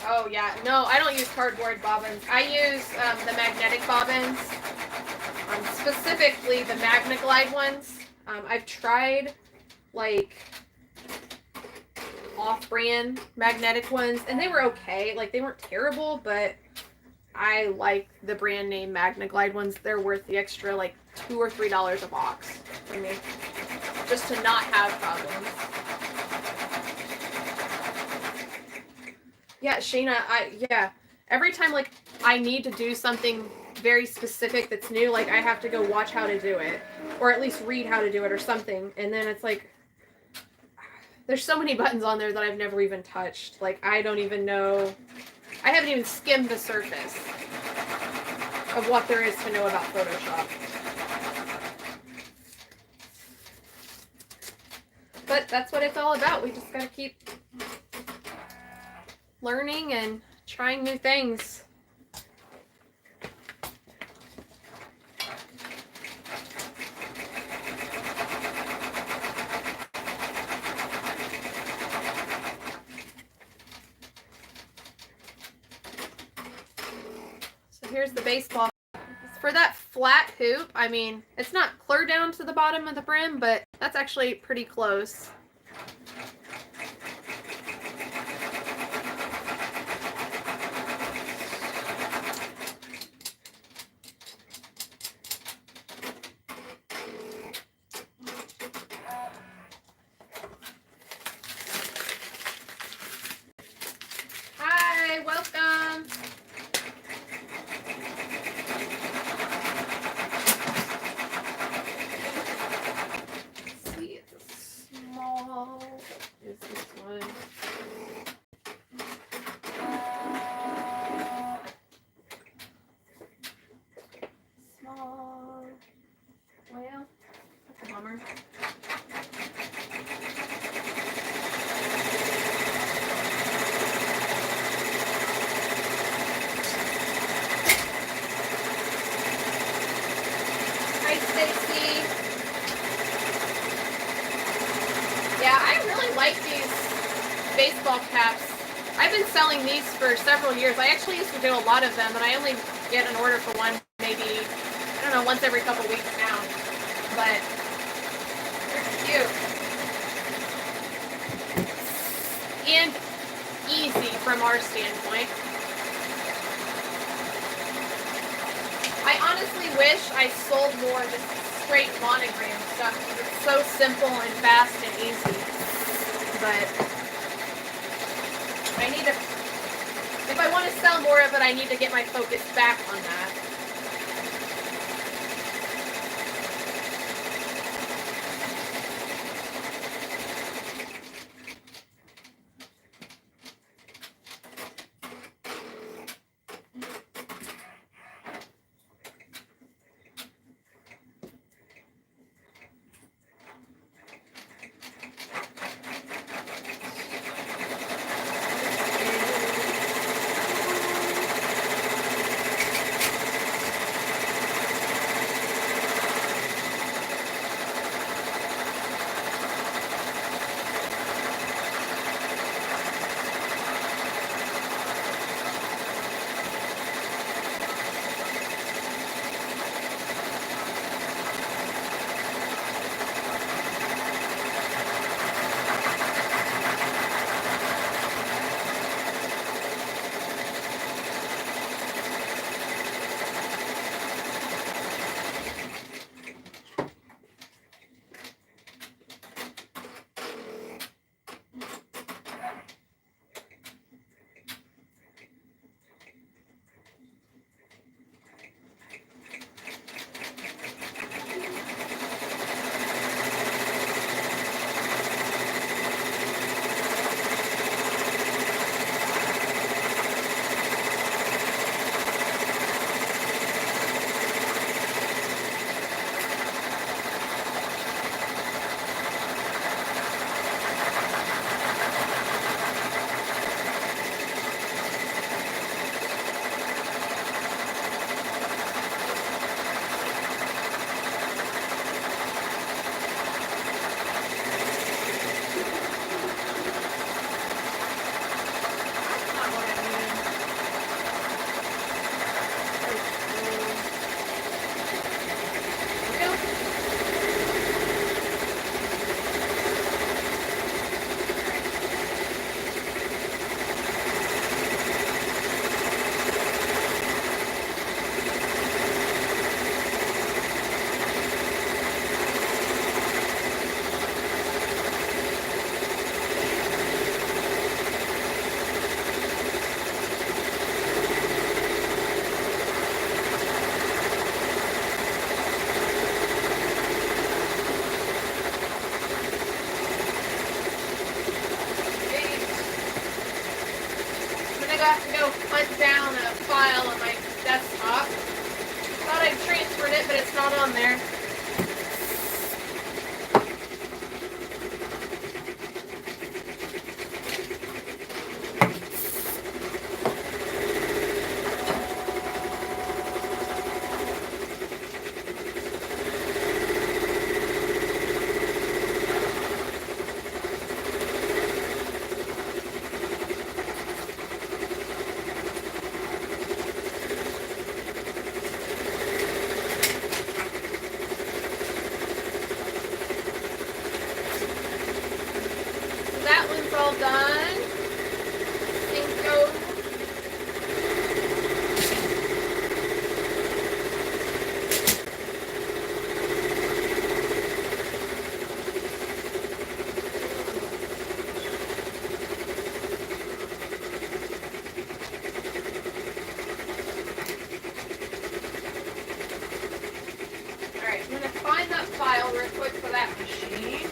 Oh yeah, no, I don't use cardboard bobbins. I use the magnetic bobbins, specifically the Magna-Glide ones. I've tried like off-brand magnetic ones, and they were okay. Like they weren't terrible, but I like the brand name Magna Glide ones. They're worth the extra like $2 or $3 a box for me, just to not have problems. Yeah, Shayna, yeah. Every time like I need to do something very specific that's new, like I have to go watch how to do it, or at least read how to do it or something, and then it's like there's so many buttons on there that I've never even touched. Like I don't even know. I haven't even skimmed the surface of what there is to know about Photoshop. But that's what it's all about. We just gotta keep learning and trying new things. So here's the baseball. For that flat hoop, I mean, it's not clear down to the bottom of the brim, but that's actually pretty close. Hi, welcome. Is this one? Small. Well, that's a bummer. Hi, Stacy. Yeah, I really like these baseball caps. I've been selling these for several years. I actually used to do a lot of them, and I only get an order for one maybe, I don't know, once every couple weeks now. But they're cute. And easy from our standpoint. I honestly wish I sold more just straight monogram stuff because it's so simple and fast and easy. But I need to, if I want to sell more of it, I need to get my focus back on that. file on my desktop. Thought I transferred it, but it's not on there. All done. Cinco. All right, I'm gonna find that file real quick for that machine.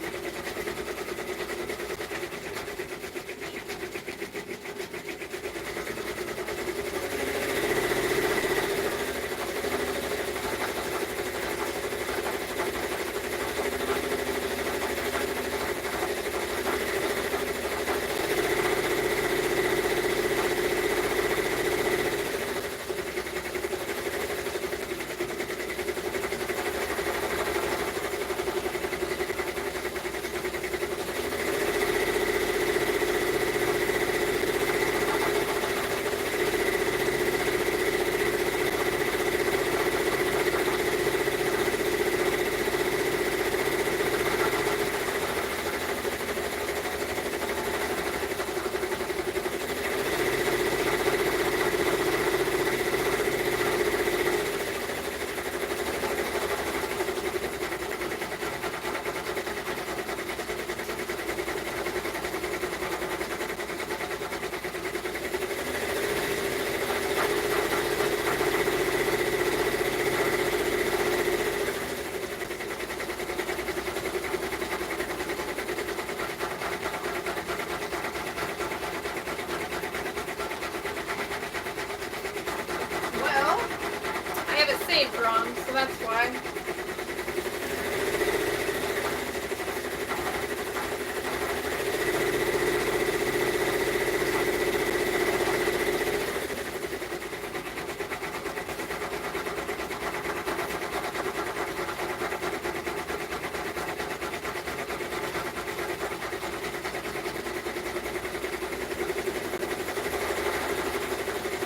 Wrong, so that's why.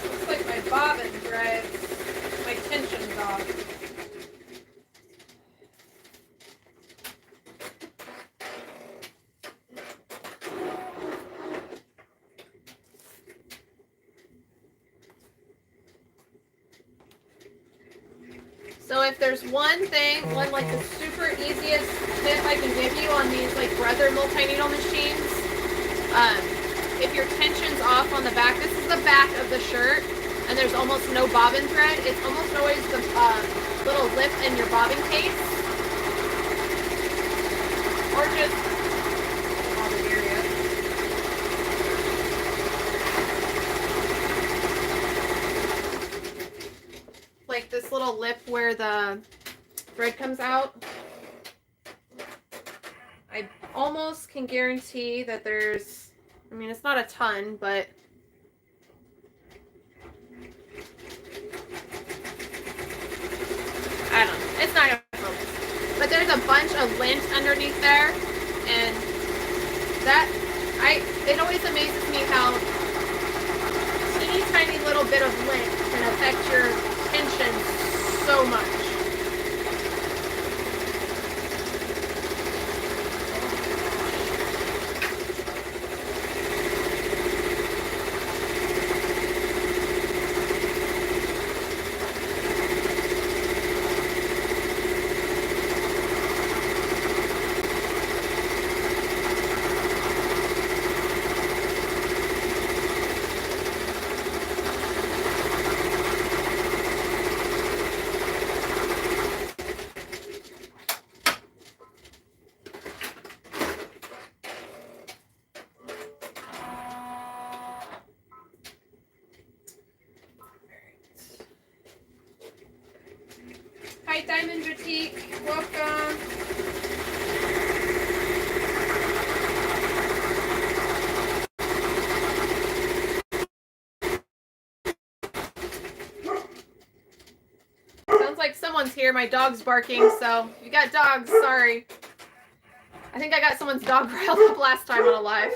Looks like my bobbin threads. My tension's off. So if there's one thing, like the super easiest tip I can give you on these like Brother multi-needle machines, if your tension's off on the back, this is the back of the shirt, and there's almost no bobbin thread. It's almost always the little lip in your bobbin case, or just bobbin area. Like this little lip where the thread comes out. I almost can guarantee that there's, I mean, it's not a ton, but I don't know. It's not gonna focus. But there's a bunch of lint underneath there, and that, it always amazes me how teeny tiny little bit of lint can affect your tension so much. Hi, Diamond Boutique. Welcome. Sounds like someone's here. My dog's barking, so if you got dogs, sorry. I think I got someone's dog riled up last time on a live.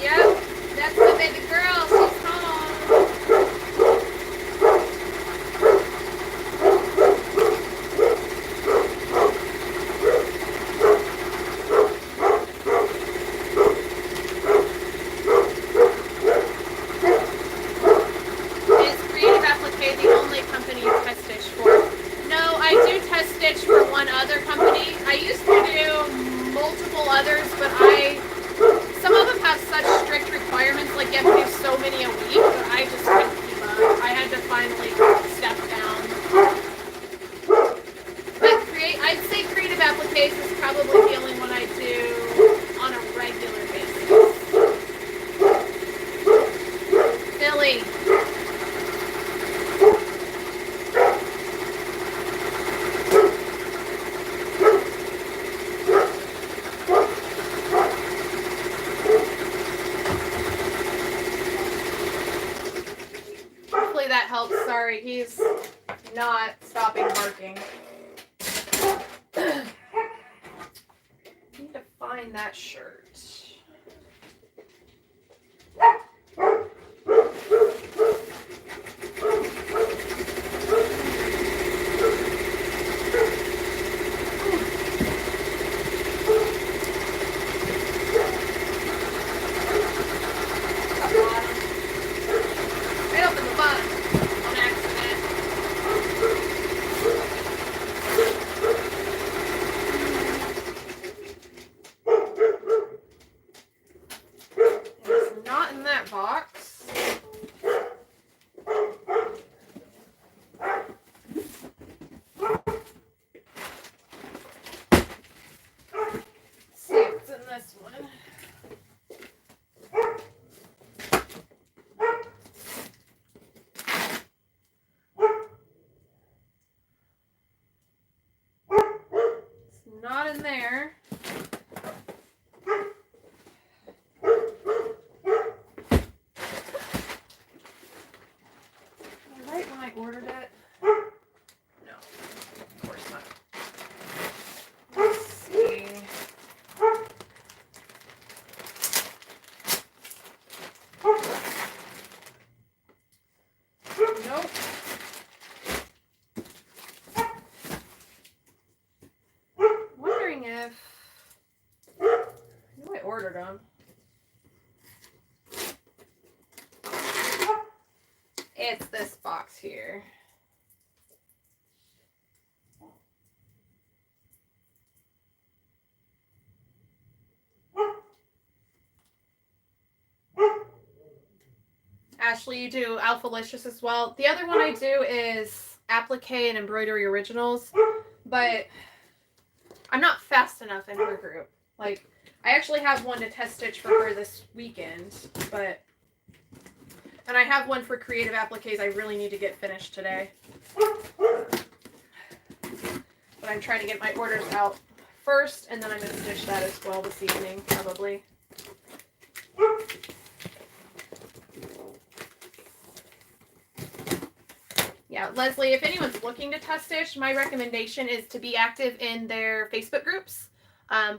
Yep, that's the baby girl. She's home. Is Creative Applique the only company you test stitch for? No, I do test stitch for one other company. I used to do multiple others, but some of them have such strict requirements, like you have to do so many a week, that I just couldn't keep up. I had to finally step down. But I'd say Creative Appliques is probably the only one I do on a regular basis. Billy. Hopefully that helps. Sorry, he's not stopping barking. Need to find that shirt. I opened the bottom on accident. It's not in that box. Let's see what's in this one. It's not in there. Right when I ordered it? No, of course not. Let's see. Nope. Wondering if I knew I ordered them. It's this box here. Ashley, you do Alphalicious as well. The other one I do is Applique and Embroidery Originals, but I'm not fast enough in her group. Like, I actually have one to test stitch for her this weekend, and I have one for Creative Appliques I really need to get finished today. But I'm trying to get my orders out first, and then I'm going to stitch that as well this evening, probably. Yeah, Leslie, if anyone's looking to test stitch, my recommendation is to be active in their Facebook groups.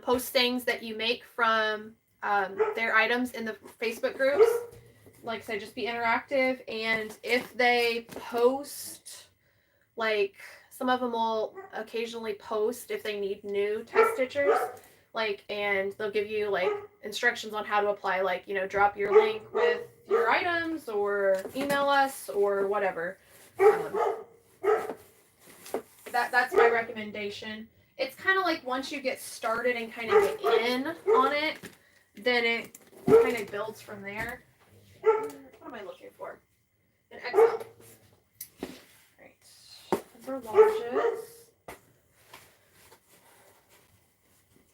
Post things that you make from their items in the Facebook groups. Like I said, just be interactive. And if they post, like, some of them will occasionally post if they need new test stitchers. Like, and they'll give you, like, instructions on how to apply, like, you know, drop your link with your items or email us or whatever. That's my recommendation. It's kind of like once you get started and kind of get in on it, then it kind of builds from there. What am I looking for? An XL. Right. Those are larges.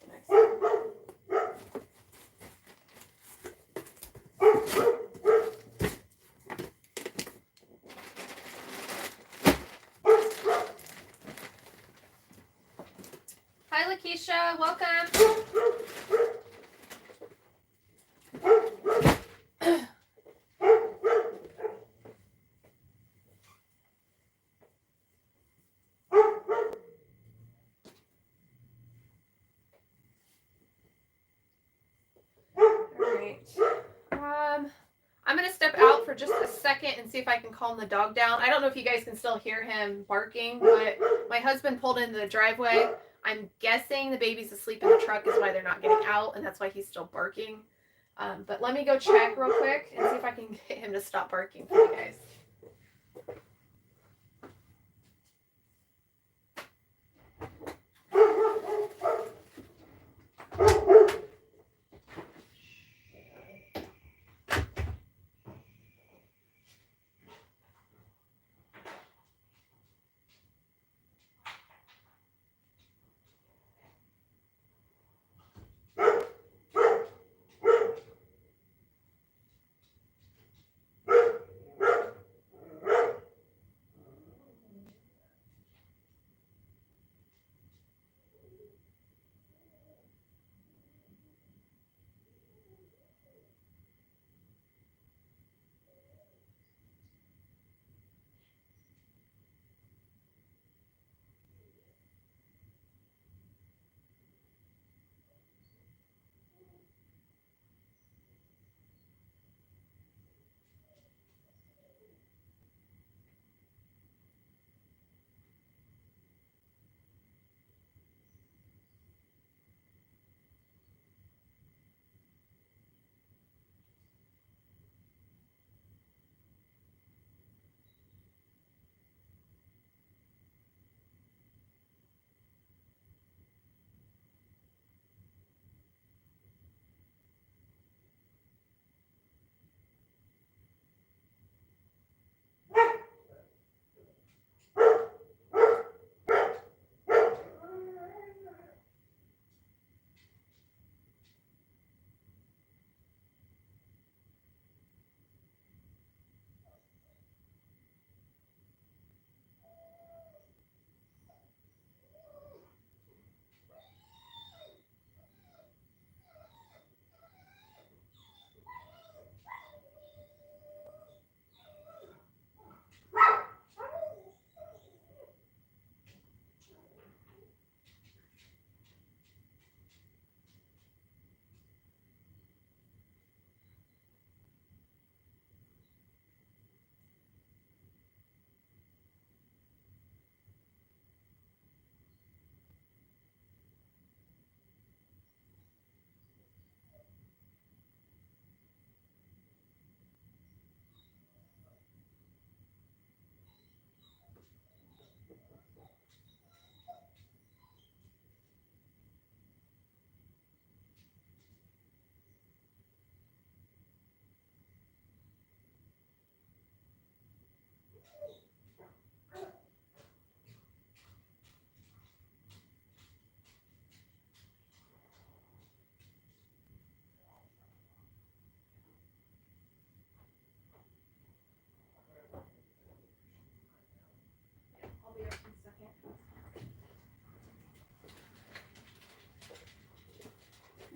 An XL. Alicia. Welcome. I'm going to step out for just a second and see if I can calm the dog down. I don't know if you guys can still hear him barking, but my husband pulled into the driveway. I'm guessing the baby's asleep in the truck is why they're not getting out, and that's why he's still barking. But let me go check real quick and see if I can get him to stop barking for you guys.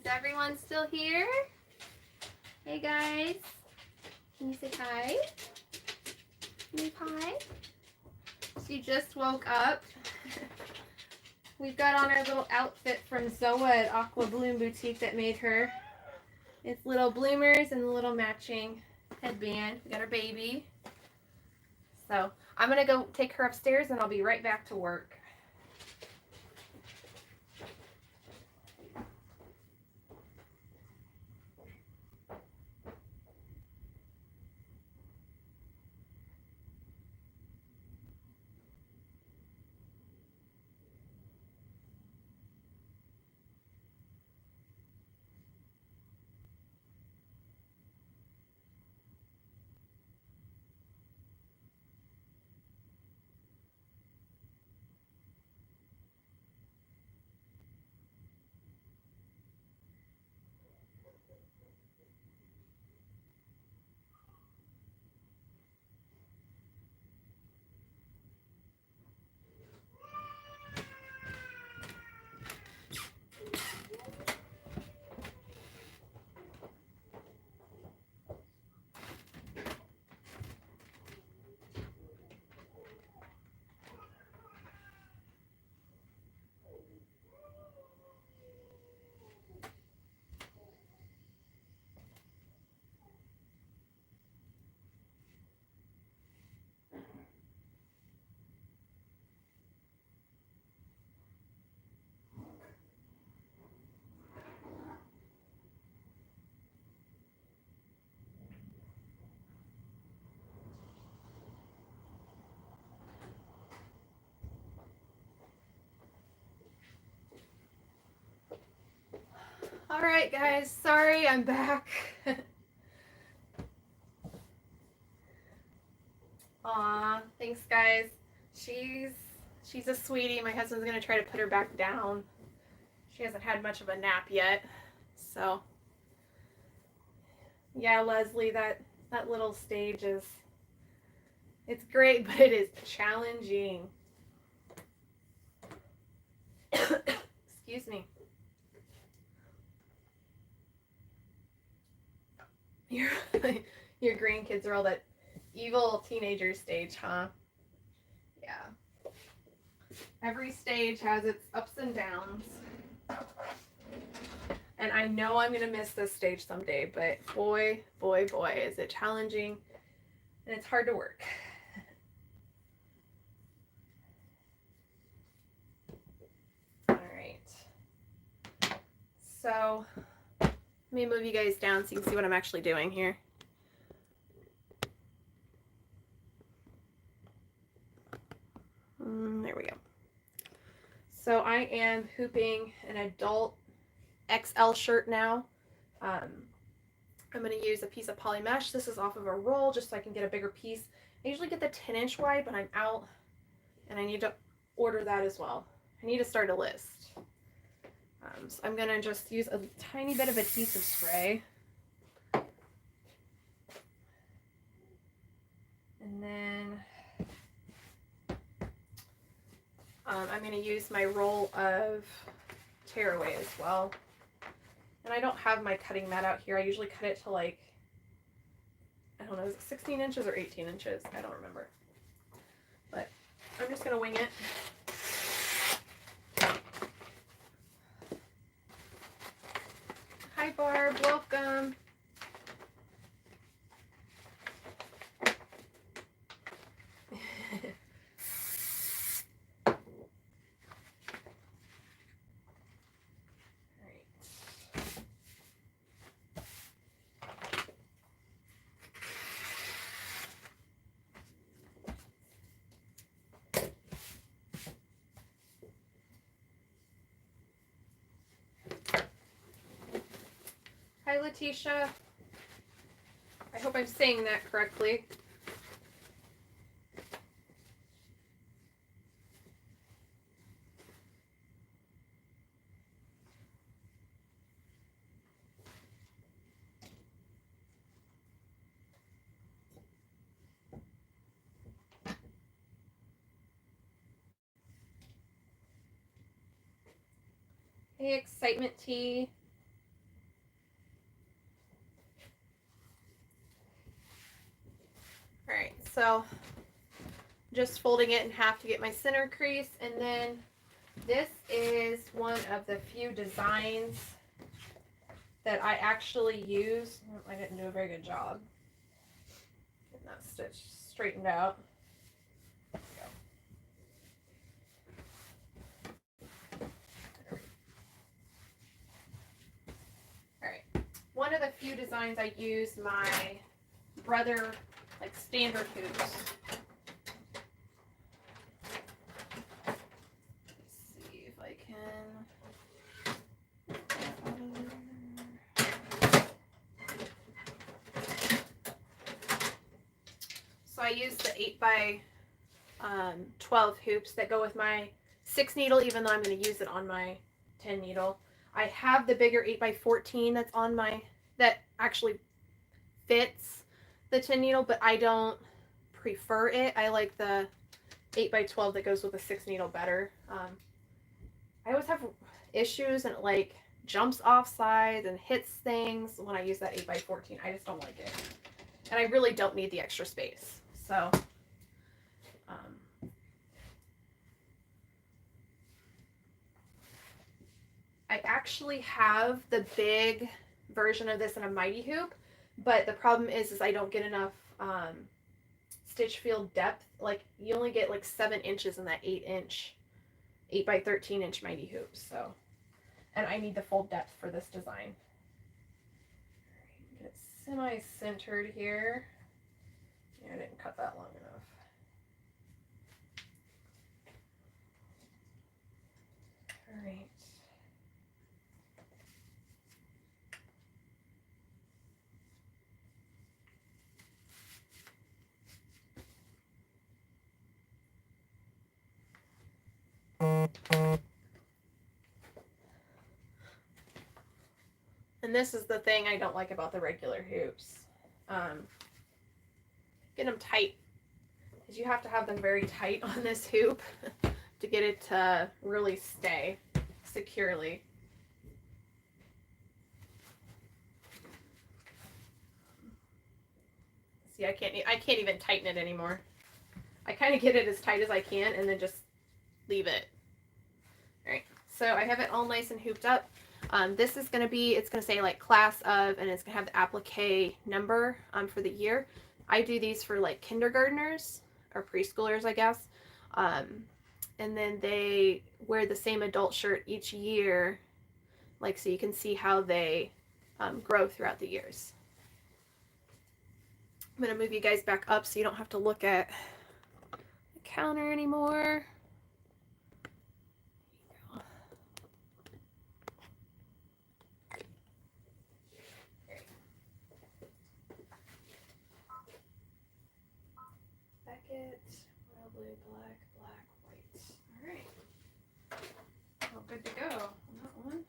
Is everyone still here? Hey guys. Can you say hi? Say hi. She just woke up. We've got on our little outfit from Zoa at Aqua Bloom Boutique that made her. It's little bloomers and the little matching headband. We got our baby. So I'm going to go take her upstairs and I'll be right back to work. All right, guys, sorry, I'm back. Aw, thanks, guys. She's a sweetie. My husband's gonna try to put her back down. She hasn't had much of a nap yet, so yeah, Leslie, that little stage it's great, but it is challenging. Excuse me. Your grandkids are all that evil teenager stage, huh? Yeah. Every stage has its ups and downs. And I know I'm going to miss this stage someday, but boy, boy, boy, is it challenging. And it's hard to work. All right. So let me move you guys down so you can see what I'm actually doing here. There we go. So I am hooping an adult XL shirt now. I'm going to use a piece of poly mesh. This is off of a roll just so I can get a bigger piece. I usually get the 10-inch wide, but I'm out and I need to order that as well. I need to start a list. So I'm going to just use a tiny bit of adhesive spray. And then I'm going to use my roll of tearaway as well. And I don't have my cutting mat out here. I usually cut it to like, I don't know, is it 16 inches or 18 inches? I don't remember. But I'm just going to wing it. Hi Barb, welcome. Hi Letitia. I hope I'm saying that correctly. Hey Excitement Tea. Alright, so just folding it in half to get my center crease, and then this is one of the few designs that I actually use. I didn't do a very good job getting that stitch straightened out. Alright, one of the few designs I use my brother like standard hoops. Let's see if I can. So I use the 8x12 hoops that go with my 6 needle, even though I'm going to use it on my 10 needle. I have the bigger 8x14 that's on my, that actually fits the 10 needle, but I don't prefer it. I like the 8x12 that goes with the 6 needle better. I always have issues and it like jumps off sides and hits things when I use that 8x14. I just don't like it. And I really don't need the extra space. So I actually have the big version of this in a mighty hoop, but the problem is I don't get enough stitch field depth. Like you only get like 7 inches in that 8x13 inch mighty hoop. So, and I need the full depth for this design. Get it semi-centered here. Yeah, I didn't cut that long enough. All right. And this is the thing I don't like about the regular hoops. Get them tight, because you have to have them very tight on this hoop to get it to really stay securely. See, I can't even tighten it anymore. I kind of get it as tight as I can and then just leave it. All right, so I have it all nice and hooped up. This is going to be, it's going to say like class of, and it's going to have the applique number for the year. I do these for like kindergartners or preschoolers, I guess. And then they wear the same adult shirt each year, like so you can see how they grow throughout the years. I'm going to move you guys back up so you don't have to look at the counter anymore. Royal blue, black, black, white. All right. Well, good to go on that one.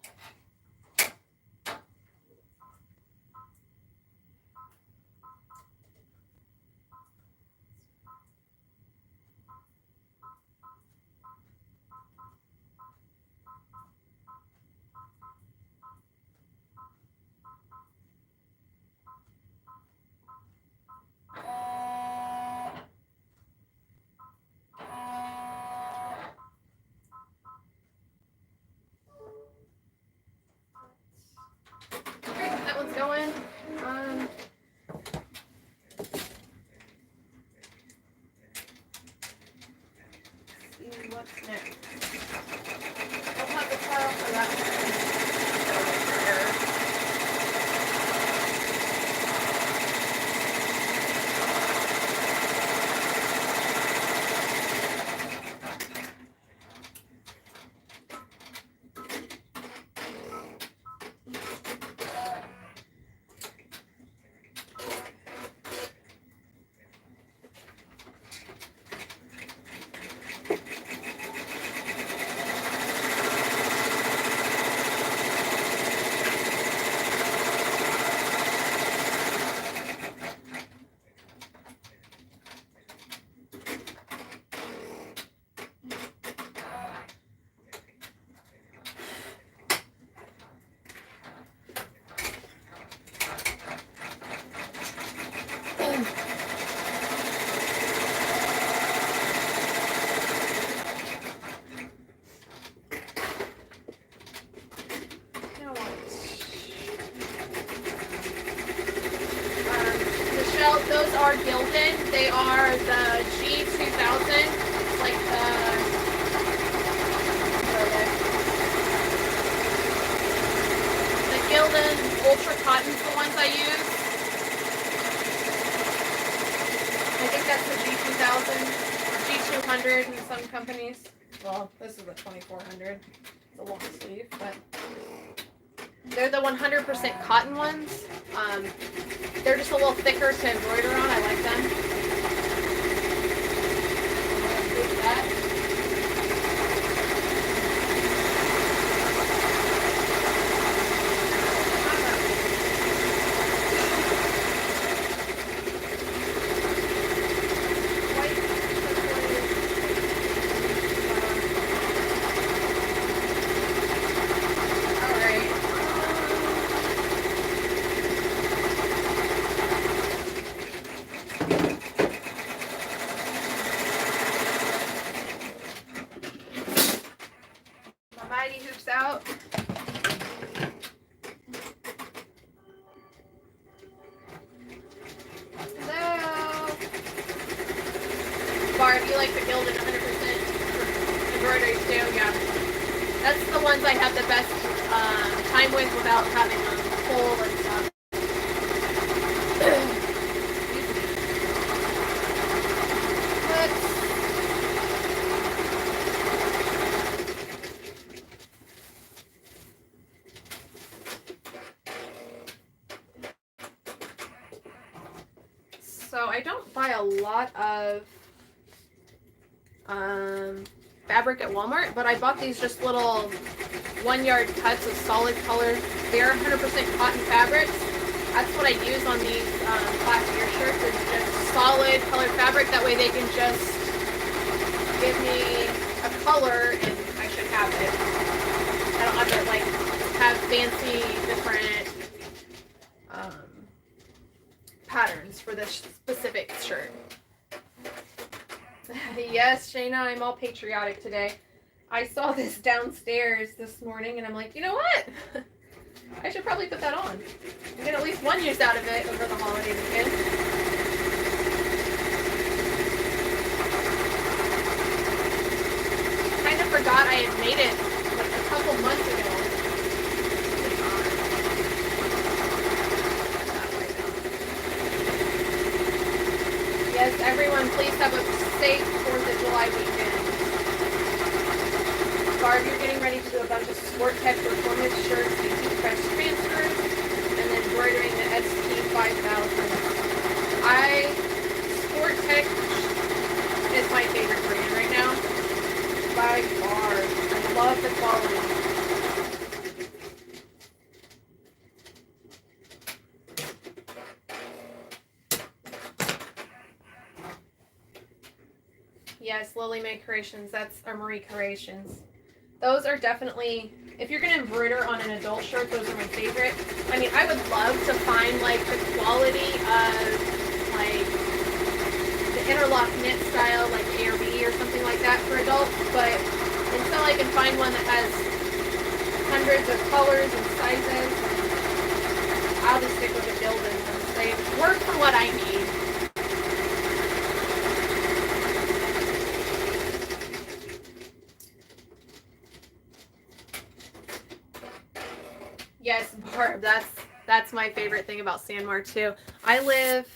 That one's going. See what's next. I'll have the file for that one. Those are gilded. They are the G2000, like the gilded ultra cotton's the ones I use. I think that's the G2000 or G200 in some companies. Well, this is the 2400. It's a long sleeve, but they're the 100% cotton ones. They're just a little thicker to embroider on. I like them. Out. Hello. Barb, you like the gilded 100% embroidery too? Yeah. That's the ones I have the best time with without having them pull and stuff. So I don't buy a lot of fabric at Walmart, but I bought these just little 1-yard cuts of solid color They are 100% cotton fabrics. That's what I use on these class year shirts, is just solid colored fabric. That way they can just give me a color and I should have it. I don't have to like have fancy different patterns for this specific shirt. Yes, Shayna, I'm all patriotic today. I saw this downstairs this morning and I'm like, you know what? I should probably put that on. I get at least one use out of it over the holiday weekend. Kind of forgot I had made it like a couple months ago. Yes, everyone, please have a safe 4th of July weekend. Barb, you're getting ready to do a bunch of Sport Tech performance shirts, DT press transfers, and then embroidering the ST5000. Sport Tech is my favorite brand right now, by far. I love the quality. Yes, Lily Mae Creations, that's our Marie Creations. Those are definitely, if you're going to embroider on an adult shirt, those are my favorite. I mean, I would love to find like the quality of like the interlock knit style, like ARB or something like that for adults, but until I can find one that has hundreds of colors and sizes, I'll just stick with the Gildan ones. They work for what I need. Yes, Barb, that's my favorite thing about Sanmar too. I live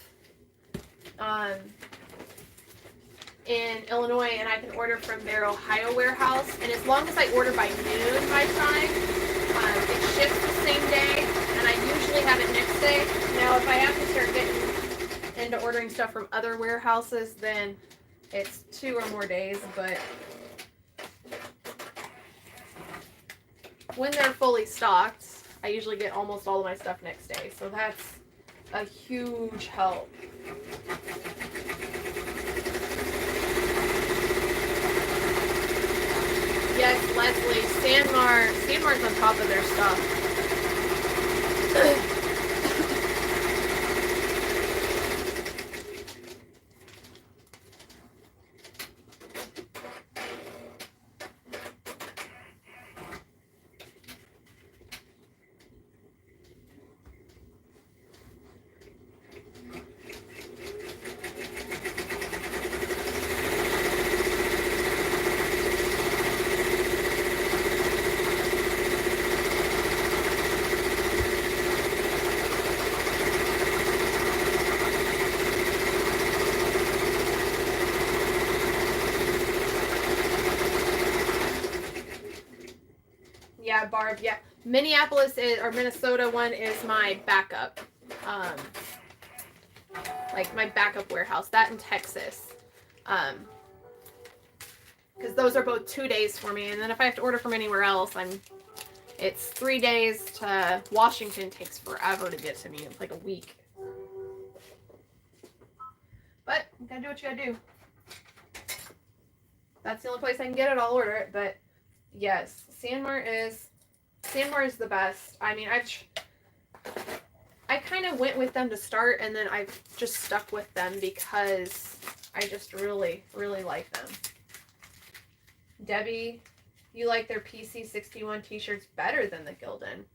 in Illinois and I can order from their Ohio warehouse, and as long as I order by noon my time, it ships the same day and I usually have it next day. Now if I have to start getting into ordering stuff from other warehouses, then it's 2 or more days, but when they're fully stocked, I usually get almost all of my stuff next day, so that's a huge help. Yes, Leslie, Sanmar's on top of their stuff. Yeah, Barb, yeah. Minneapolis is, or Minnesota one is my backup. Like my backup warehouse. That in Texas. Because those are both 2 days for me. And then if I have to order from anywhere else, it's 3 days to Washington. Takes forever to get to me. It's like a week. But you gotta do what you gotta do. That's the only place I can get it, I'll order it. But yes, Sanmar is the best. I mean, I kind of went with them to start, and then I've just stuck with them because I just really, really like them. Debbie, you like their PC61 t-shirts better than the Gildan.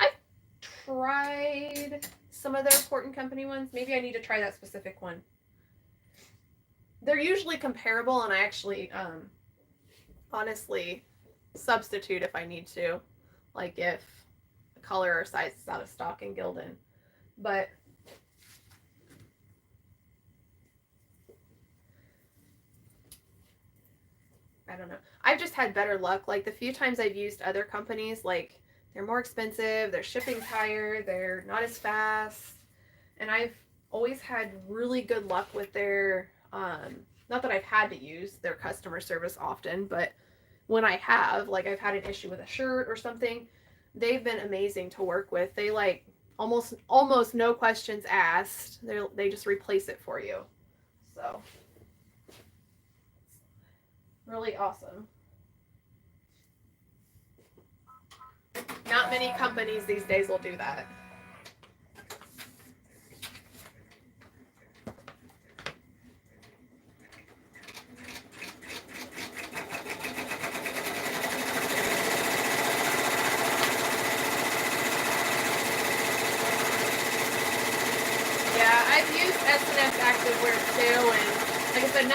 I've tried some of their Port & Company ones. Maybe I need to try that specific one. They're usually comparable, and I actually, honestly, substitute if I need to. Like if a color or size is out of stock in Gildan. But I don't know. I've just had better luck. Like the few times I've used other companies, like they're more expensive, their shipping's higher, they're not as fast. And I've always had really good luck with their, not that I've had to use their customer service often, but when I have, like I've had an issue with a shirt or something, they've been amazing to work with. They like almost no questions asked. They just replace it for you. So really awesome. Not many companies these days will do that. I've used S&S Activewear too, and like I said,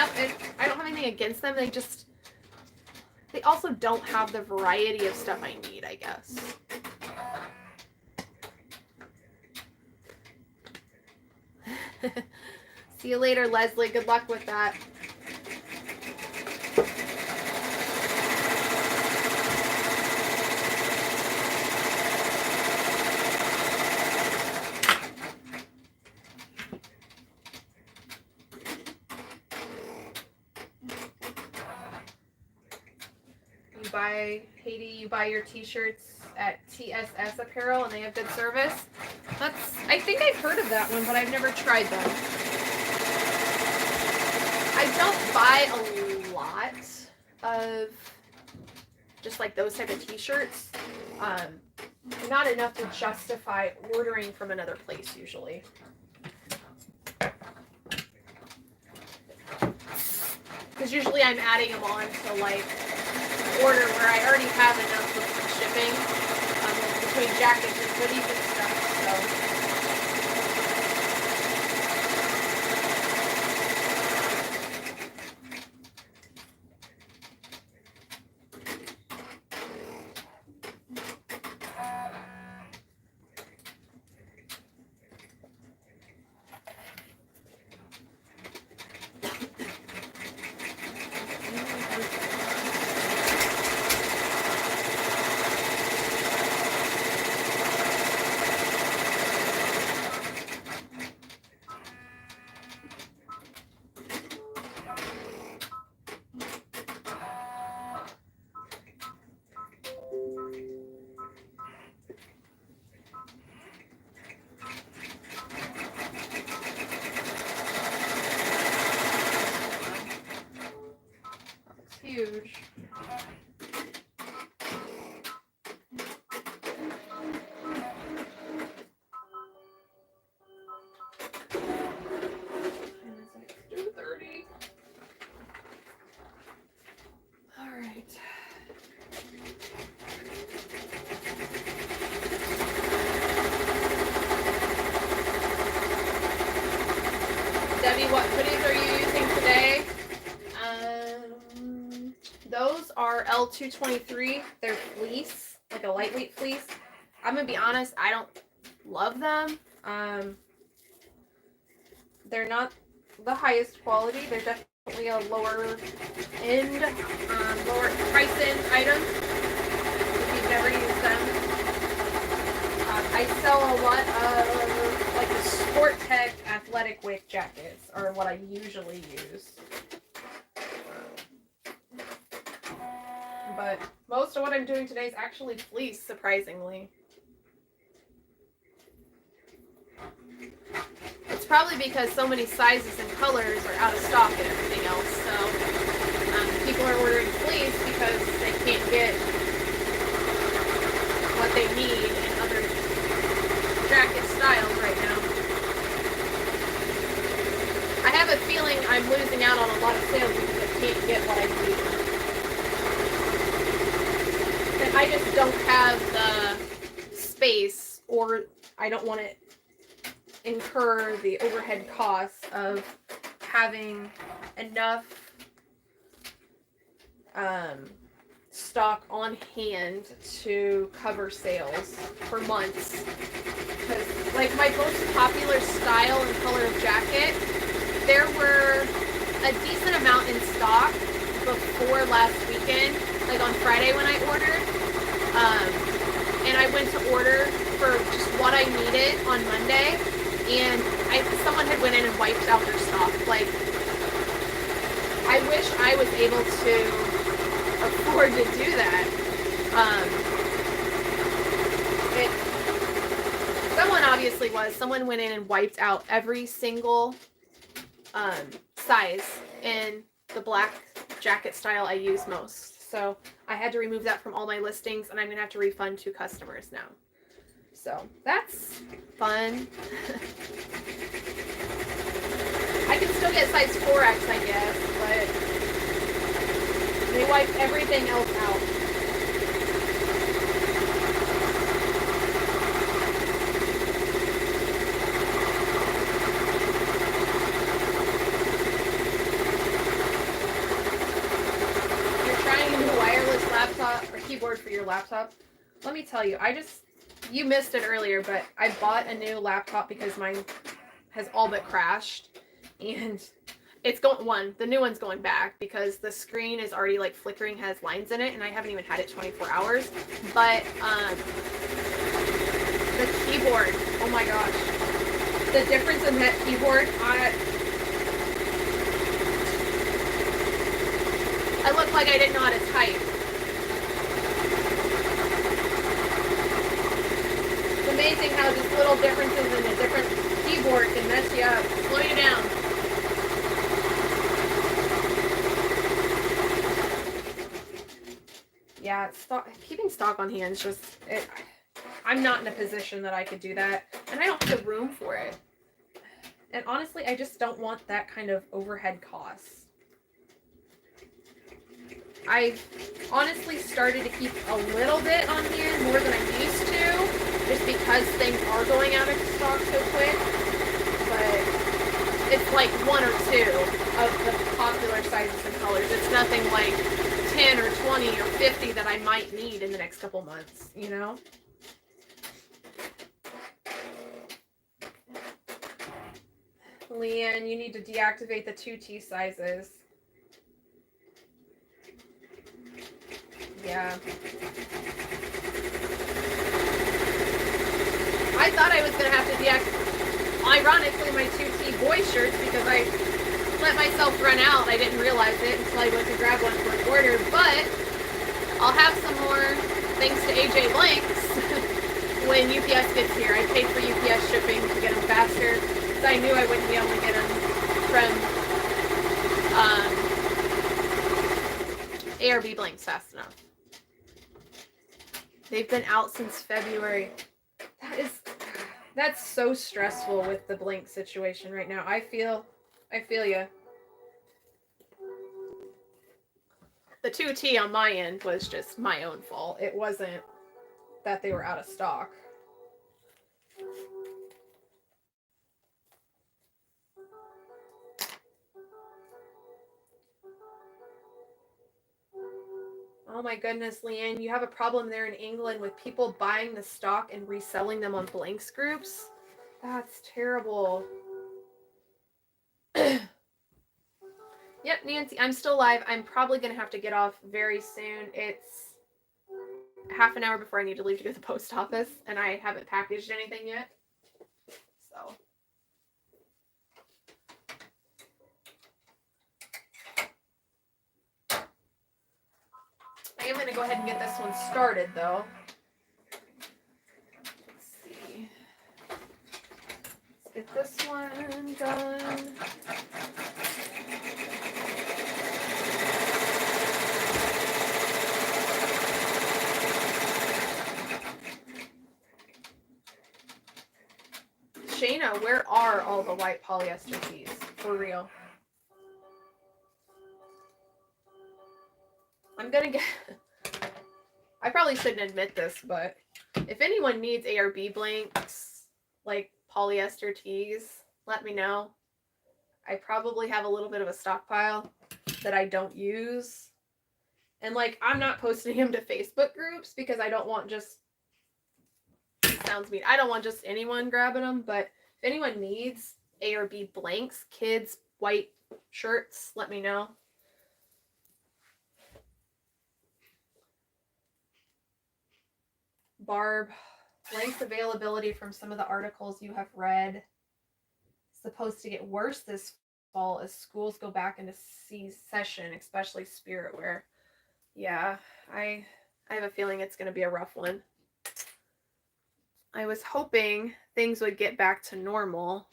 I don't have anything against them. They also don't have the variety of stuff I need, I guess. See you later, Leslie. Good luck with that. You buy your t-shirts at TSS Apparel and they have good service. I think I've heard of that one, but I've never tried them. I don't buy a lot of just like those type of t-shirts. Not enough to justify ordering from another place usually. Because usually I'm adding them on to like order where I already have enough with shipping between jackets and hoodies and stuff. So. Huge. All right. Debbie, what hoodies are you using today? Those are L223. They're fleece, like a lightweight fleece. I'm gonna be honest, I don't love them. They're not the highest quality. They're definitely a lower end, lower price end item if you've never used them. I sell a lot of like the Sport Tech athletic weight jackets are what I usually use. But most of what I'm doing today is actually fleece, surprisingly. It's probably because so many sizes and colors are out of stock and everything else. So people are ordering fleece because they can't get what they need in other jacket styles right now. I have a feeling I'm losing out on a lot of sales because I can't get what I need. And I just don't have the space, or I don't want to incur the overhead costs of having enough stock on hand to cover sales for months. Because like my most popular style and color of jacket, there were a decent amount in stock before last weekend, like on Friday when I ordered. And I went to order for just what I needed on Monday, and someone had went in and wiped out their stock. Like, I wish I was able to afford to do that. someone obviously was. Someone went in and wiped out every single size in the black jacket style I use most. So I had to remove that from all my listings, and I'm going to have to refund 2 customers now. So that's fun. I can still get size 4X, I guess, but they wiped everything else out. Laptop or keyboard for your laptop. Let me tell you, you missed it earlier, but I bought a new laptop because mine has all but crashed, and it's the new one's going back because the screen is already like flickering, has lines in it, and I haven't even had it 24 hours. But the keyboard, oh my gosh, the difference in that keyboard, I look like I didn't know how to type. It's amazing how just little differences in a different keyboard can mess you up, slow you down. Yeah, keeping stock on hand is just, I'm not in a position that I could do that, and I don't have the room for it. And honestly, I just don't want that kind of overhead cost. I've honestly started to keep a little bit on hand, more than I used to, just because things are going out of stock so quick. But it's like 1 or 2 of the popular sizes and colors. It's nothing like 10 or 20 or 50 that I might need in the next couple months, you know? Leanne, you need to deactivate the 2T sizes. Yeah. I thought I was going to have to deactivate, ironically, my 2T boy shirts because I let myself run out. I didn't realize it until I went to grab one for an order, but I'll have some more thanks to AJ Blanks when UPS gets here. I paid for UPS shipping to get them faster because I knew I wouldn't be able to get them from ARB Blanks fast enough. They've been out since February. That's so stressful with the blank situation right now. I feel you. The 2T on my end was just my own fault. It wasn't that they were out of stock. Oh my goodness, Leanne, you have a problem there in England with people buying the stock and reselling them on blanks groups? That's terrible. Yep, Nancy, I'm still live. I'm probably going to have to get off very soon. It's half an hour before I need to leave to go to the post office, and I haven't packaged anything yet. So... I am going to go ahead and get this one started, though. Let's see. Let's get this one done. Shayna, where are all the white polyester tees? For real. I'm gonna get... I probably shouldn't admit this, but if anyone needs ARB blanks, like polyester tees, let me know. I probably have a little bit of a stockpile that I don't use. And like, I'm not posting them to Facebook groups because I don't want just... It sounds mean. I don't want just anyone grabbing them, but if anyone needs ARB blanks, kids, white shirts, let me know. Barb, blanks availability from some of the articles you have read. It's supposed to get worse this fall as schools go back into session, especially spirit wear. Yeah, I have a feeling it's going to be a rough one. I was hoping things would get back to normal,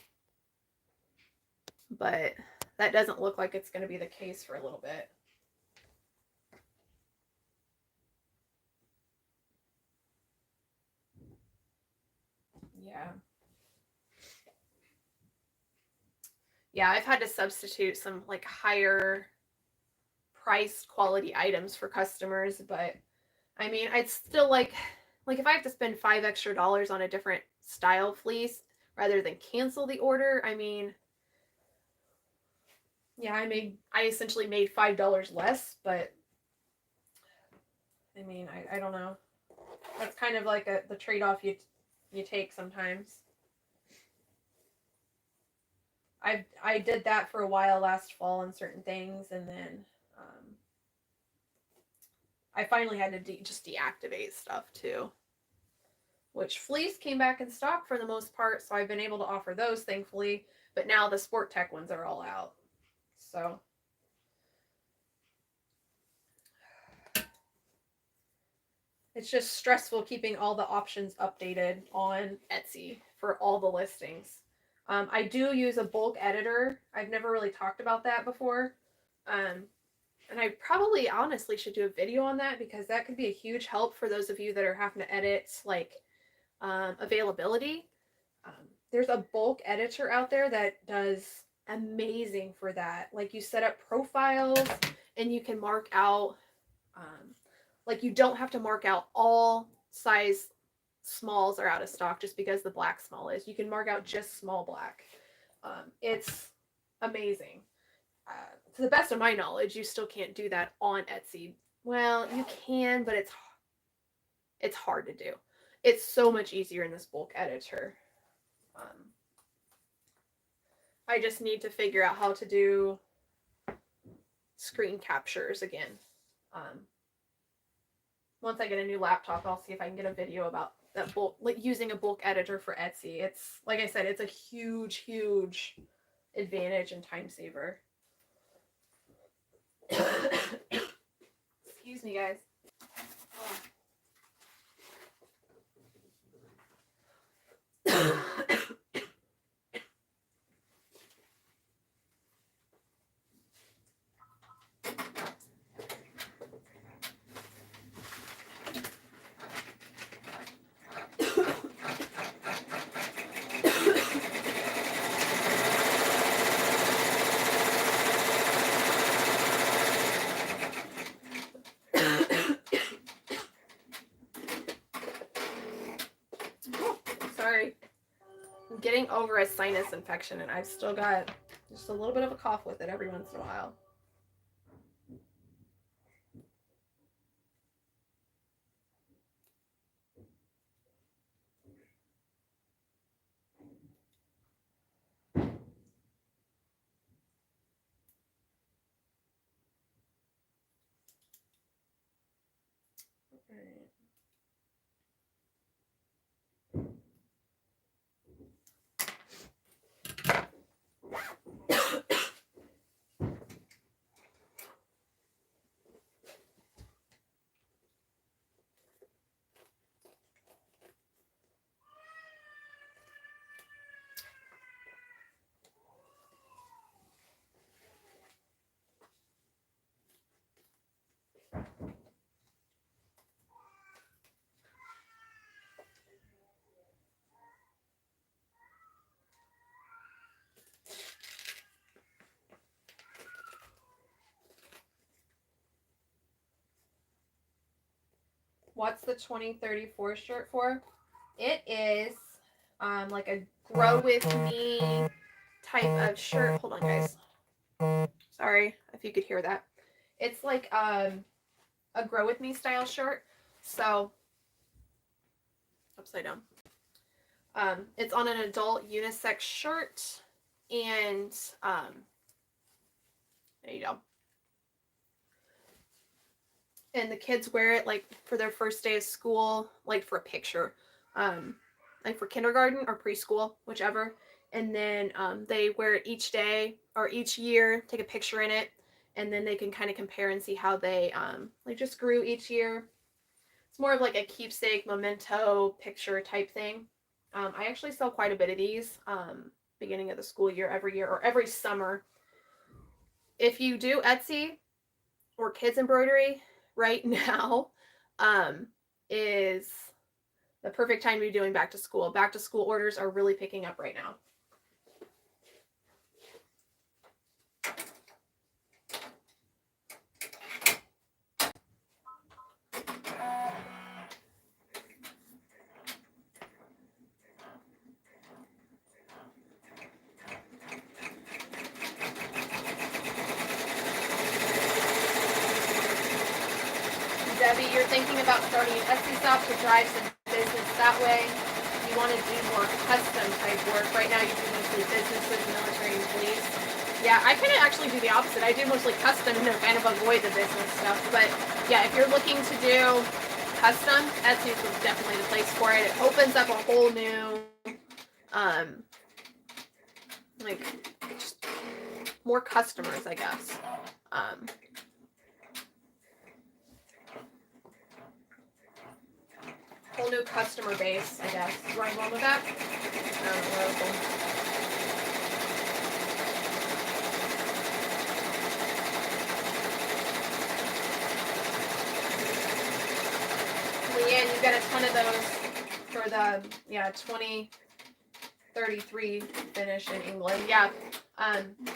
but that doesn't look like it's going to be the case for a little bit. Yeah. Yeah, I've had to substitute some like higher priced quality items for customers, but I mean, I'd still like if I have to spend $5 extra on a different style fleece rather than cancel the order, I mean, yeah, I essentially made $5 less, but I mean, I don't know. That's kind of like the trade-off you take sometimes. I did that for a while last fall on certain things, and then I finally had to just deactivate stuff too. Which Fleece came back in stock for the most part, so I've been able to offer those thankfully. But now the Sport Tech ones are all out. So it's just stressful keeping all the options updated on Etsy for all the listings. I do use a bulk editor. I've never really talked about that before. And I probably honestly should do a video on that because that could be a huge help for those of you that are having to edit like availability. There's a bulk editor out there that does amazing for that. Like you set up profiles and you can mark out, like you don't have to mark out all size smalls are out of stock just because the black small is. You can mark out just small black. It's amazing. To the best of my knowledge, you still can't do that on Etsy. Well, you can, but it's hard to do. It's so much easier in this bulk editor. I just need to figure out how to do screen captures again. Once I get a new laptop, I'll see if I can get a video about that bulk, like using a bulk editor for Etsy. It's like I said, it's a huge, huge advantage and time saver. Excuse me, guys. Sorry. I'm getting over a sinus infection and I've still got just a little bit of a cough with it every once in a while. What's the 2034 shirt for? It is like a grow with me type of shirt. Hold on, guys. Sorry if you could hear that. It's like a grow with me style shirt. So upside down. It's on an adult unisex shirt, and there you go. And the kids wear it like for their first day of school, like for a picture, like for kindergarten or preschool, whichever. And then they wear it each day or each year, take a picture in it, and then they can kind of compare and see how they like just grew each year. It's It's more of like a keepsake, memento, picture type thing. I actually sell quite a bit of these beginning of the school year, every year or every summer. If you do Etsy or kids embroidery right now, is the perfect time to be doing back to school. Back to school orders are really picking up right now. Debbie, you're thinking about starting an Etsy shop to drive some business that way. You want to do more custom type work. Right now you do mostly businesses, military, and police. Yeah, I kind of actually do the opposite. I do mostly custom and kind of avoid the business stuff. But yeah, if you're looking to do custom, Etsy is definitely the place for it. It opens up a whole new, like, just more customers, I guess. Whole new customer base, I guess. Is where I'm going with that. I don't know where I was going. Leanne, you got a ton of those for the 2033 finish in England. Yeah. I think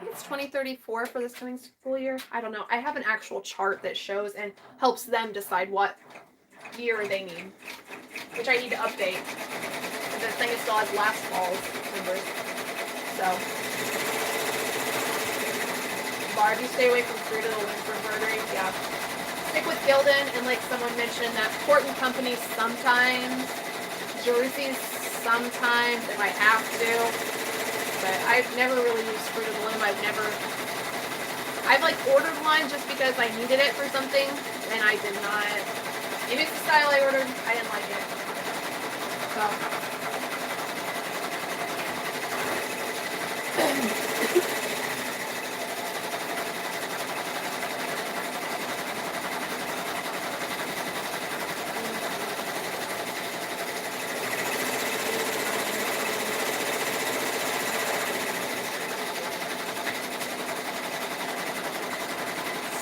it's 2034 for this coming school year. I don't know. I have an actual chart that shows and helps them decide what year they need, which I need to update. The thing still has last fall's numbers. So, Barb, you stay away from Fruit of the Loom for embroidery. Yeah. Stick with Gildan, and like someone mentioned, that Port & Company sometimes, jerseys sometimes if I have to, but I've never really used Fruit of the Loom. I've like ordered one just because I needed it for something, and I did not. Maybe it's the style I ordered. I didn't like it. So.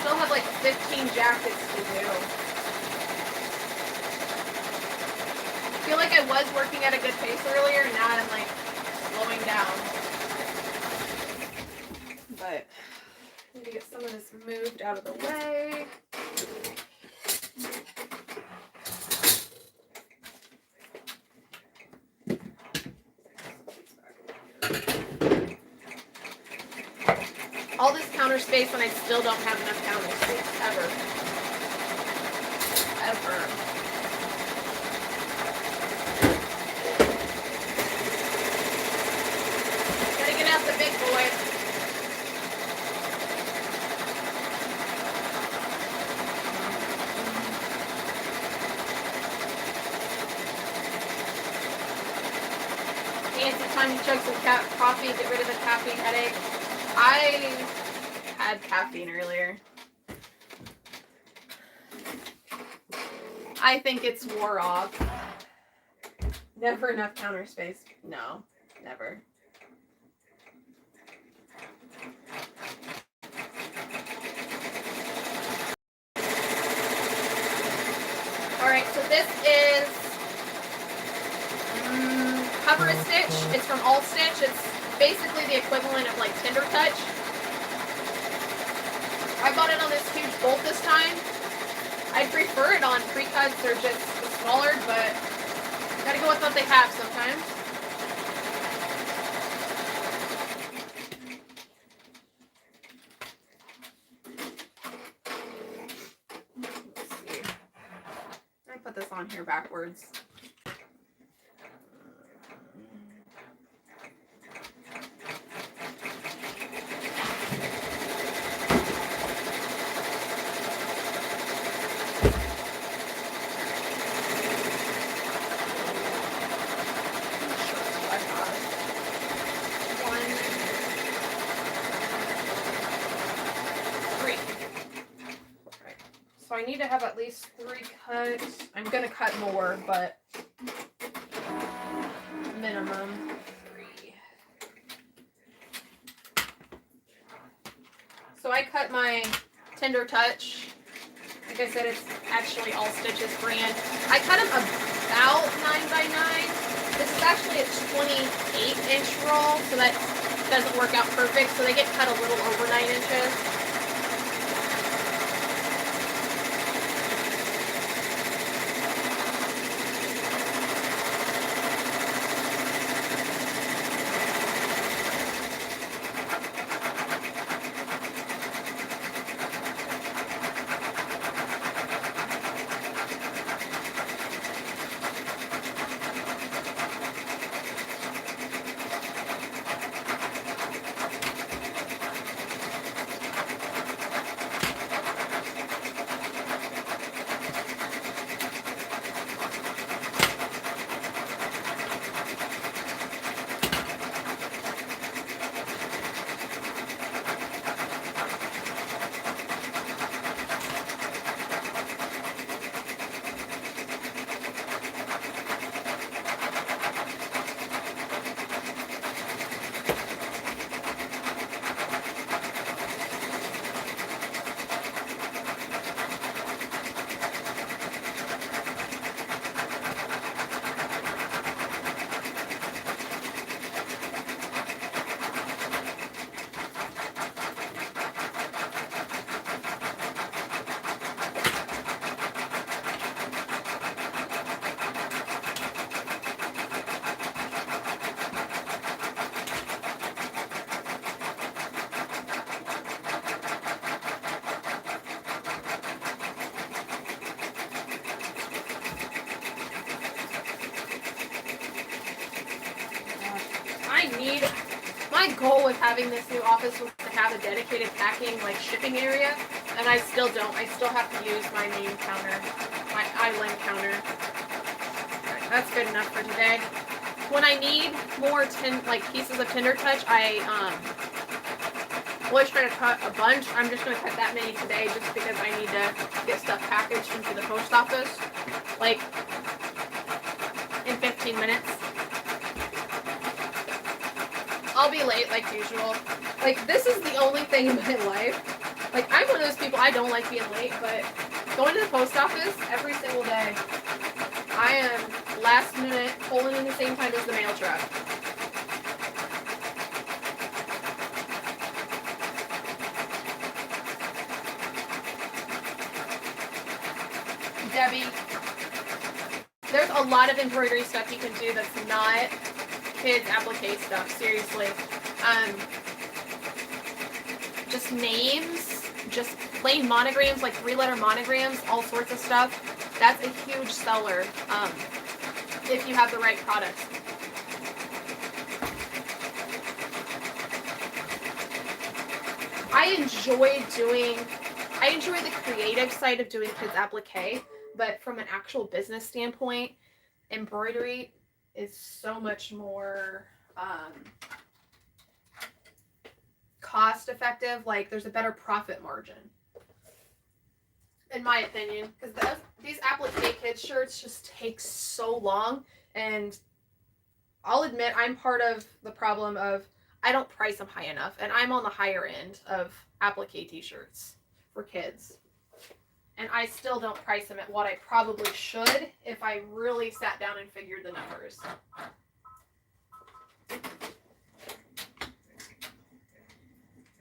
Still have like 15 jackets to do. I feel like I was working at a good pace earlier, and now I'm like slowing down. But I need to get some of this moved out of the way. All this counter space, and I still don't have enough counter space, ever. Ever. The big boy. Nancy, time to chug some coffee, get rid of the caffeine headache. I had caffeine earlier. I think it's wore off. Never enough counter space. No, never. Alright, so this is Cover a Stitch. It's from All Stitch. It's basically the equivalent of like Tinder Touch. I bought it on this huge bolt this time. I'd prefer it on pre-cuts. They're just smaller, but gotta go with what they have sometimes. Put this on here backwards. So I I need to have at least 3 cuts. I'm going to cut more, but minimum 3. So I cut my Tender Touch. Like I said, it's actually All Stitches brand. I cut them about 9x9. This is actually a 28-inch roll, so that doesn't work out perfect. So they get cut a little over 9 inches. My goal with having this new office was to have a dedicated packing, like, shipping area, and I still don't. I still have to use my main counter, my island counter. Right, that's good enough for today. When I need more pieces of Tender Touch, I always try to cut a bunch. I'm just going to cut that many today just because I need to get stuff packaged into the post office, like, in 15 minutes. I'll be late like usual. Like, this is the only thing in my life. Like, I'm one of those people, I don't like being late, but going to the post office every single day, I am last minute, pulling in the same time as the mail truck. Debbie, there's a lot of embroidery stuff you can do that's not kids applique stuff, seriously. Just names, just plain monograms, like 3-letter monograms, all sorts of stuff. That's a huge seller if you have the right products. I enjoy the creative side of doing kids applique, but from an actual business standpoint, embroidery is so much more cost effective. Like, there's a better profit margin, in my opinion, because these applique kids shirts just take so long. And I'll admit, I'm part of the problem of I don't price them high enough, and I'm on the higher end of applique t-shirts for kids. And I still don't price them at what I probably should if I really sat down and figured the numbers.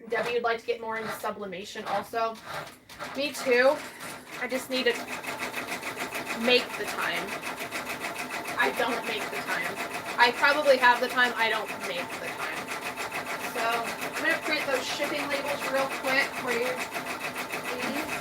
Debbie would like to get more into sublimation also. Me too. I just need to make the time. I don't make the time. I probably have the time, I don't make the time. So I'm going to print those shipping labels real quick for you. Please.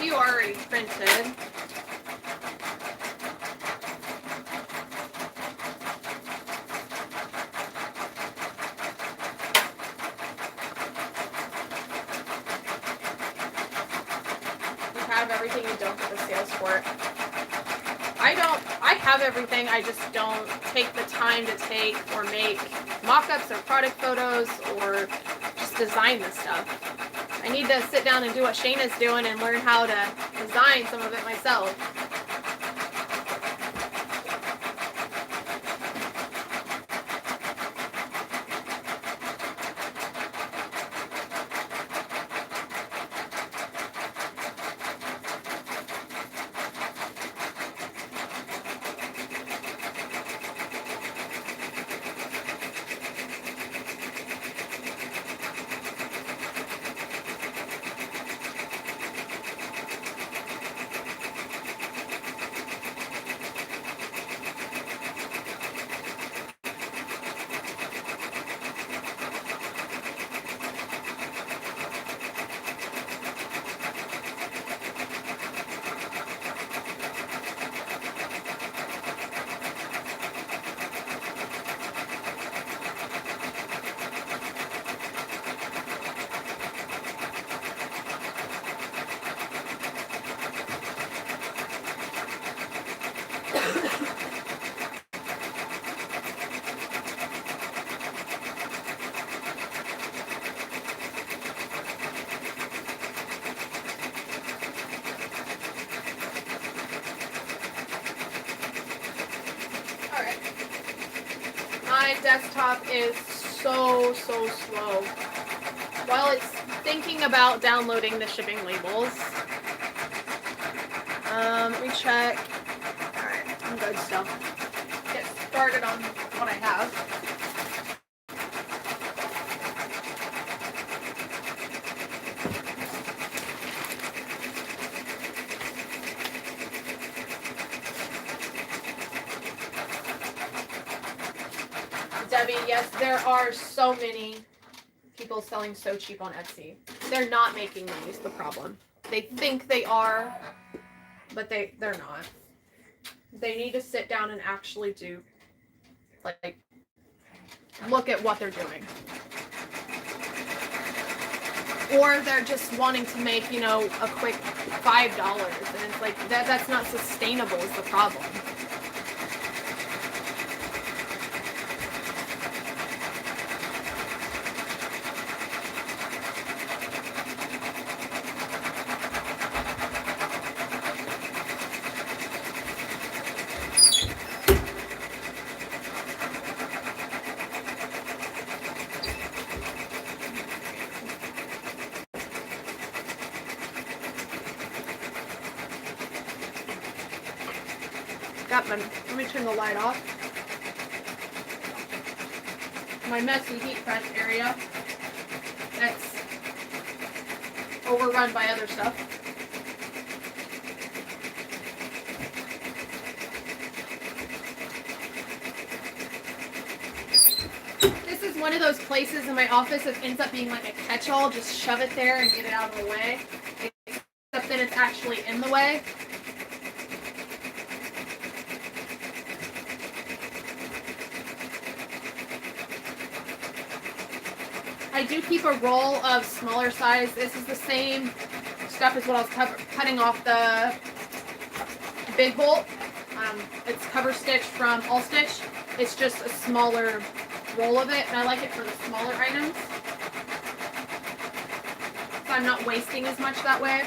few already printed. You have everything, you don't get the sales for it. I have everything, I just don't take the time to take or make mock-ups or product photos or just design this stuff. I need to sit down and do what Shayna's doing and learn how to design some of it myself. My desktop is so slow. While it's thinking about downloading the shipping labels. Let me check. Alright, I'm good still. Get started on what I have. Debbie, yes, there are so many people selling so cheap on Etsy. They're not making money is the problem. They think they are, but they're not. They need to sit down and actually do, like, look at what they're doing. Or they're just wanting to make, you know, a quick $5, and it's like, that's not sustainable is the problem. Let me turn the light off. My messy heat press area that's overrun by other stuff. This is one of those places in my office that ends up being like a catch-all. Just shove it there and get it out of the way. Except that it's actually in the way. I do keep a roll of smaller size. This is the same stuff as what I was cutting off the big bolt. It's cover stitch from All Stitch. It's just a smaller roll of it, and I like it for the smaller items. So I'm not wasting as much that way.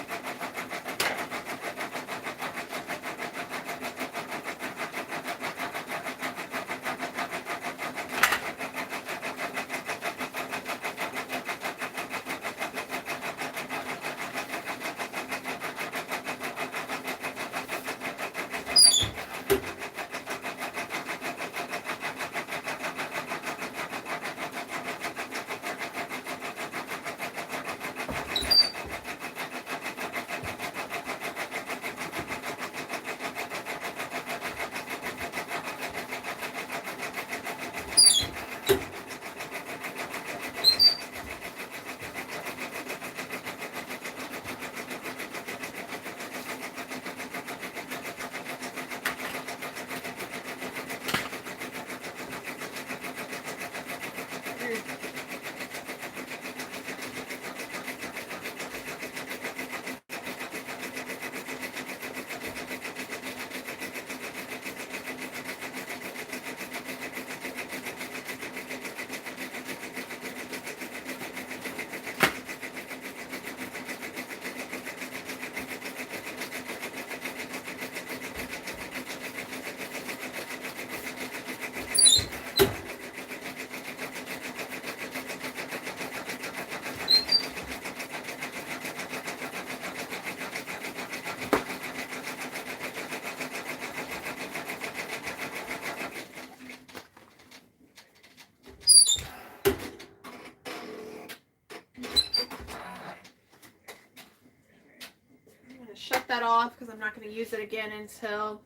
cut that off because I'm not going to use it again until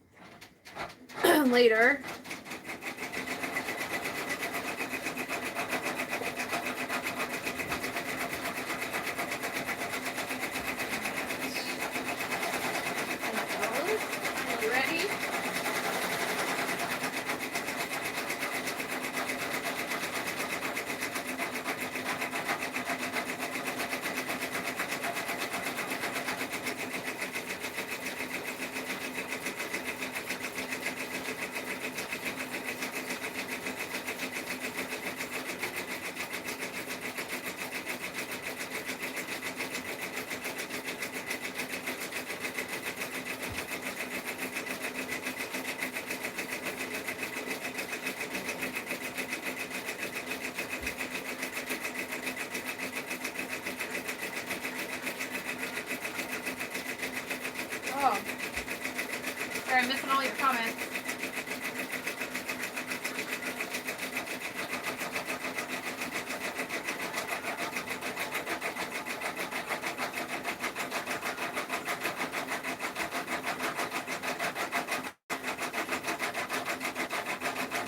later. Oh. Sorry, I'm missing all your comments.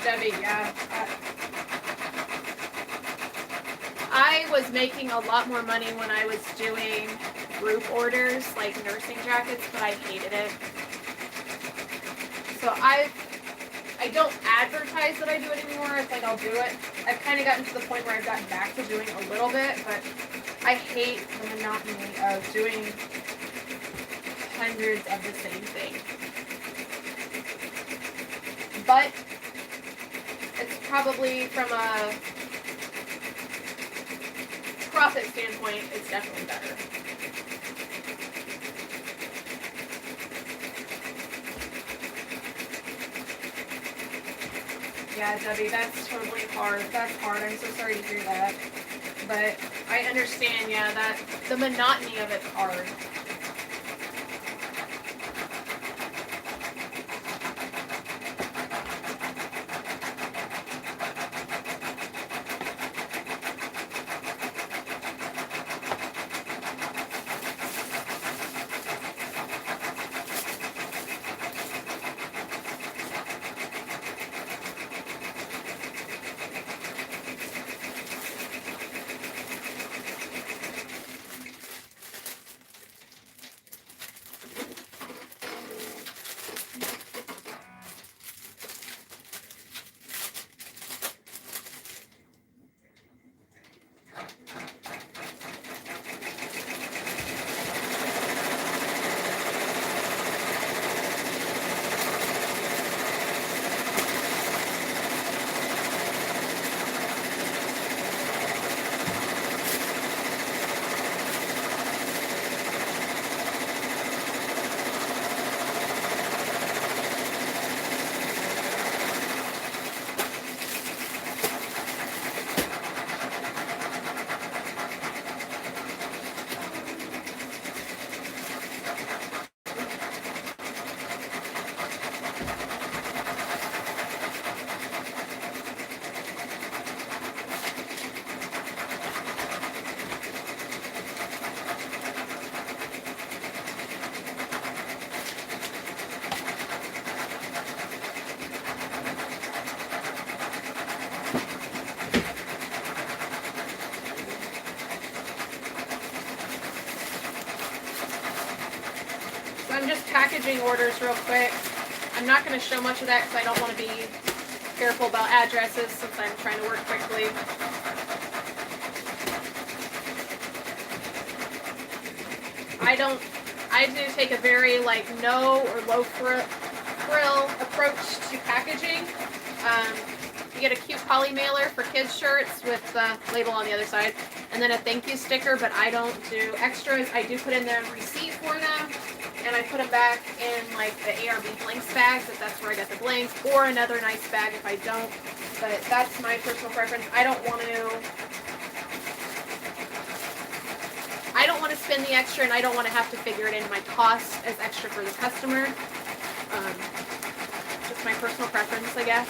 Debbie, yeah. I was making a lot more money when I was doing group orders, like nursing jackets, but I hated it. So I don't advertise that I do it anymore. It's like I'll do it. I've kind of gotten to the point where I've gotten back to doing a little bit, but I hate the monotony of doing hundreds of the same thing. But it's probably from a profit standpoint, it's definitely better. Yeah, Debbie, that's totally hard. That's hard. I'm so sorry to hear that. But I understand, yeah, that the monotony of it's hard. I'm just packaging orders real quick. I'm not going to show much of that because I don't want to be careful about addresses since I'm trying to work quickly. I do take a very like no or low frill approach to packaging. You get a cute poly mailer for kids shirts with the label on the other side, and then a thank you sticker, but I don't do extras. I do put in the receipt for them, and I put them back in like the ARB blanks bags if that's where I get the blanks, or another nice bag if I don't. But that's my personal preference. I don't want to spend the extra, and I don't want to have to figure it into my cost as extra for the customer. Just my personal preference, I guess.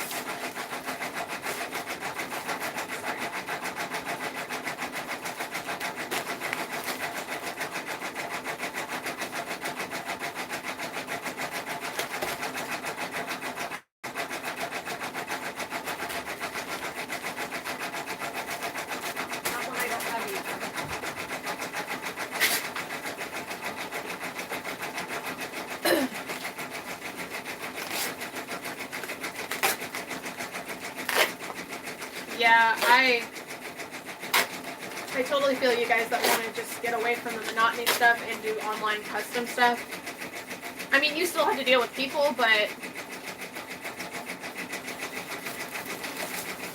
Yeah, I totally feel you guys that want to just get away from the monotony stuff and do online custom stuff. I mean, you still have to deal with people, but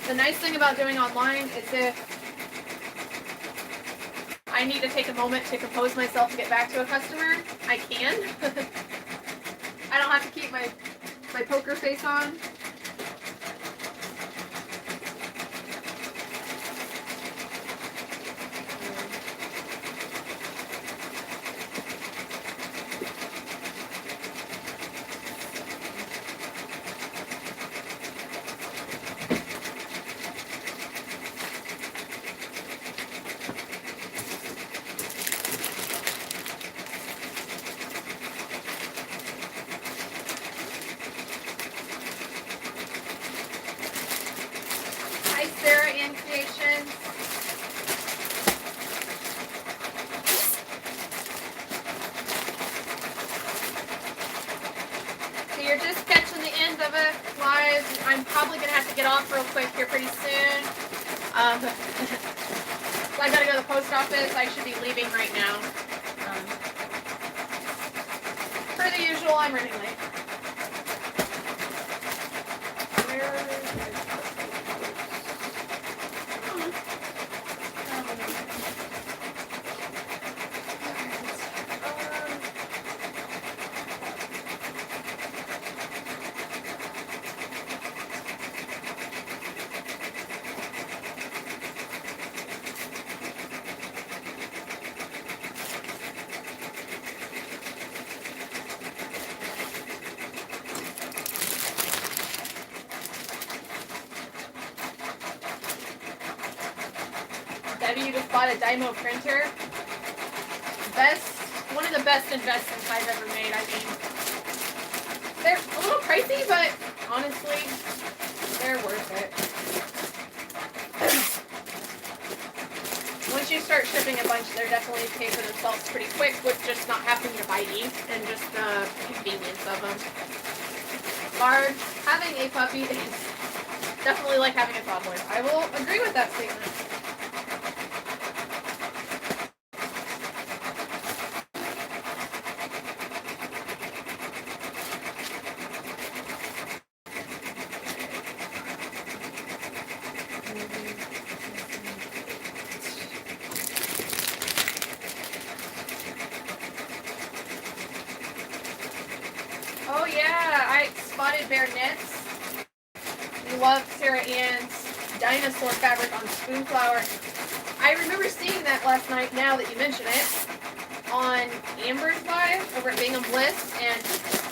the nice thing about doing online is if I need to take a moment to compose myself to get back to a customer, I can. I don't have to keep my poker face on. I'm probably going to have to get off real quick here pretty soon. I've got to go to the post office. I should be leaving right now. Per the usual, I'm running late. You just bought a Dymo printer. One of the best investments I've ever made. I mean, they're a little pricey, but honestly, they're worth it. Once you start shipping a bunch, they're definitely pay for themselves pretty quick with just not having to buy ink and just the convenience of them. Barb, having a puppy is definitely like having a toddler. I will agree with that statement. Dinosaur fabric on Spoonflower. I remember seeing that last night, now that you mention it, on Amber's Live over at Bingham Bliss, and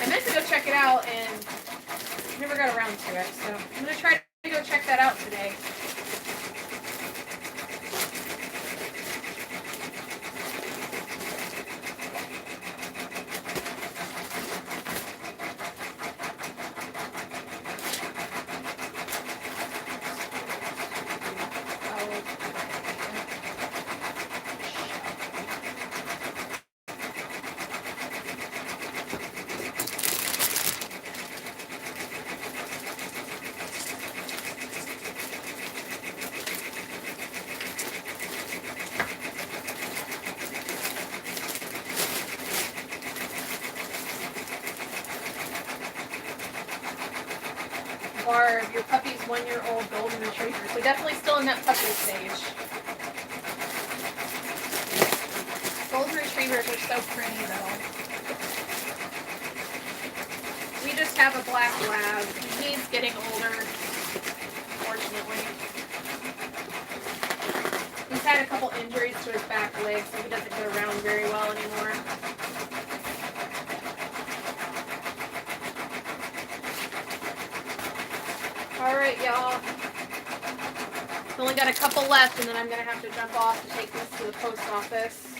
I meant to go check it out and never got around to it, so I'm going to try to go check that out today. Barb, your puppy's 1-year-old golden retriever. So definitely still in that puppy stage. Golden retrievers are so pretty though. We just have a black lab. He's getting older, fortunately. He's had a couple injuries to his back leg, so he doesn't get around very well anymore. Alright, y'all. Only got a couple left, and then I'm going to have to jump off to take this to the post office.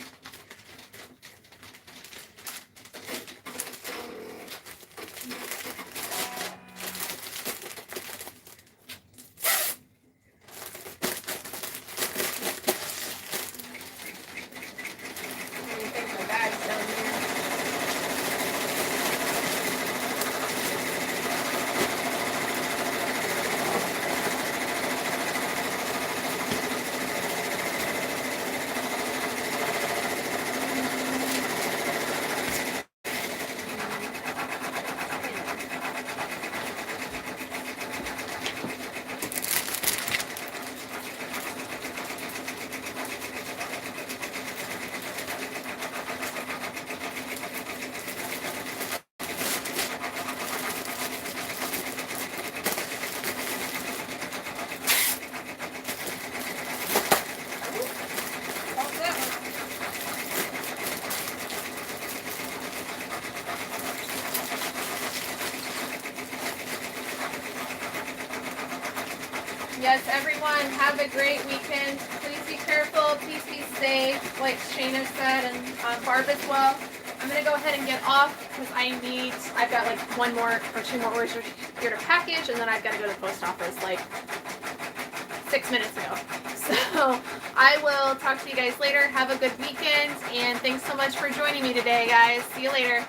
yes, everyone, have a great weekend. Please be careful. Please be safe, like Shayna said, and Barb as well. I'm going to go ahead and get off because I've got like one more or two more orders here to package, and then I've got to go to the post office like 6 minutes ago. So I will talk to you guys later. Have a good weekend, and thanks so much for joining me today, guys. See you later.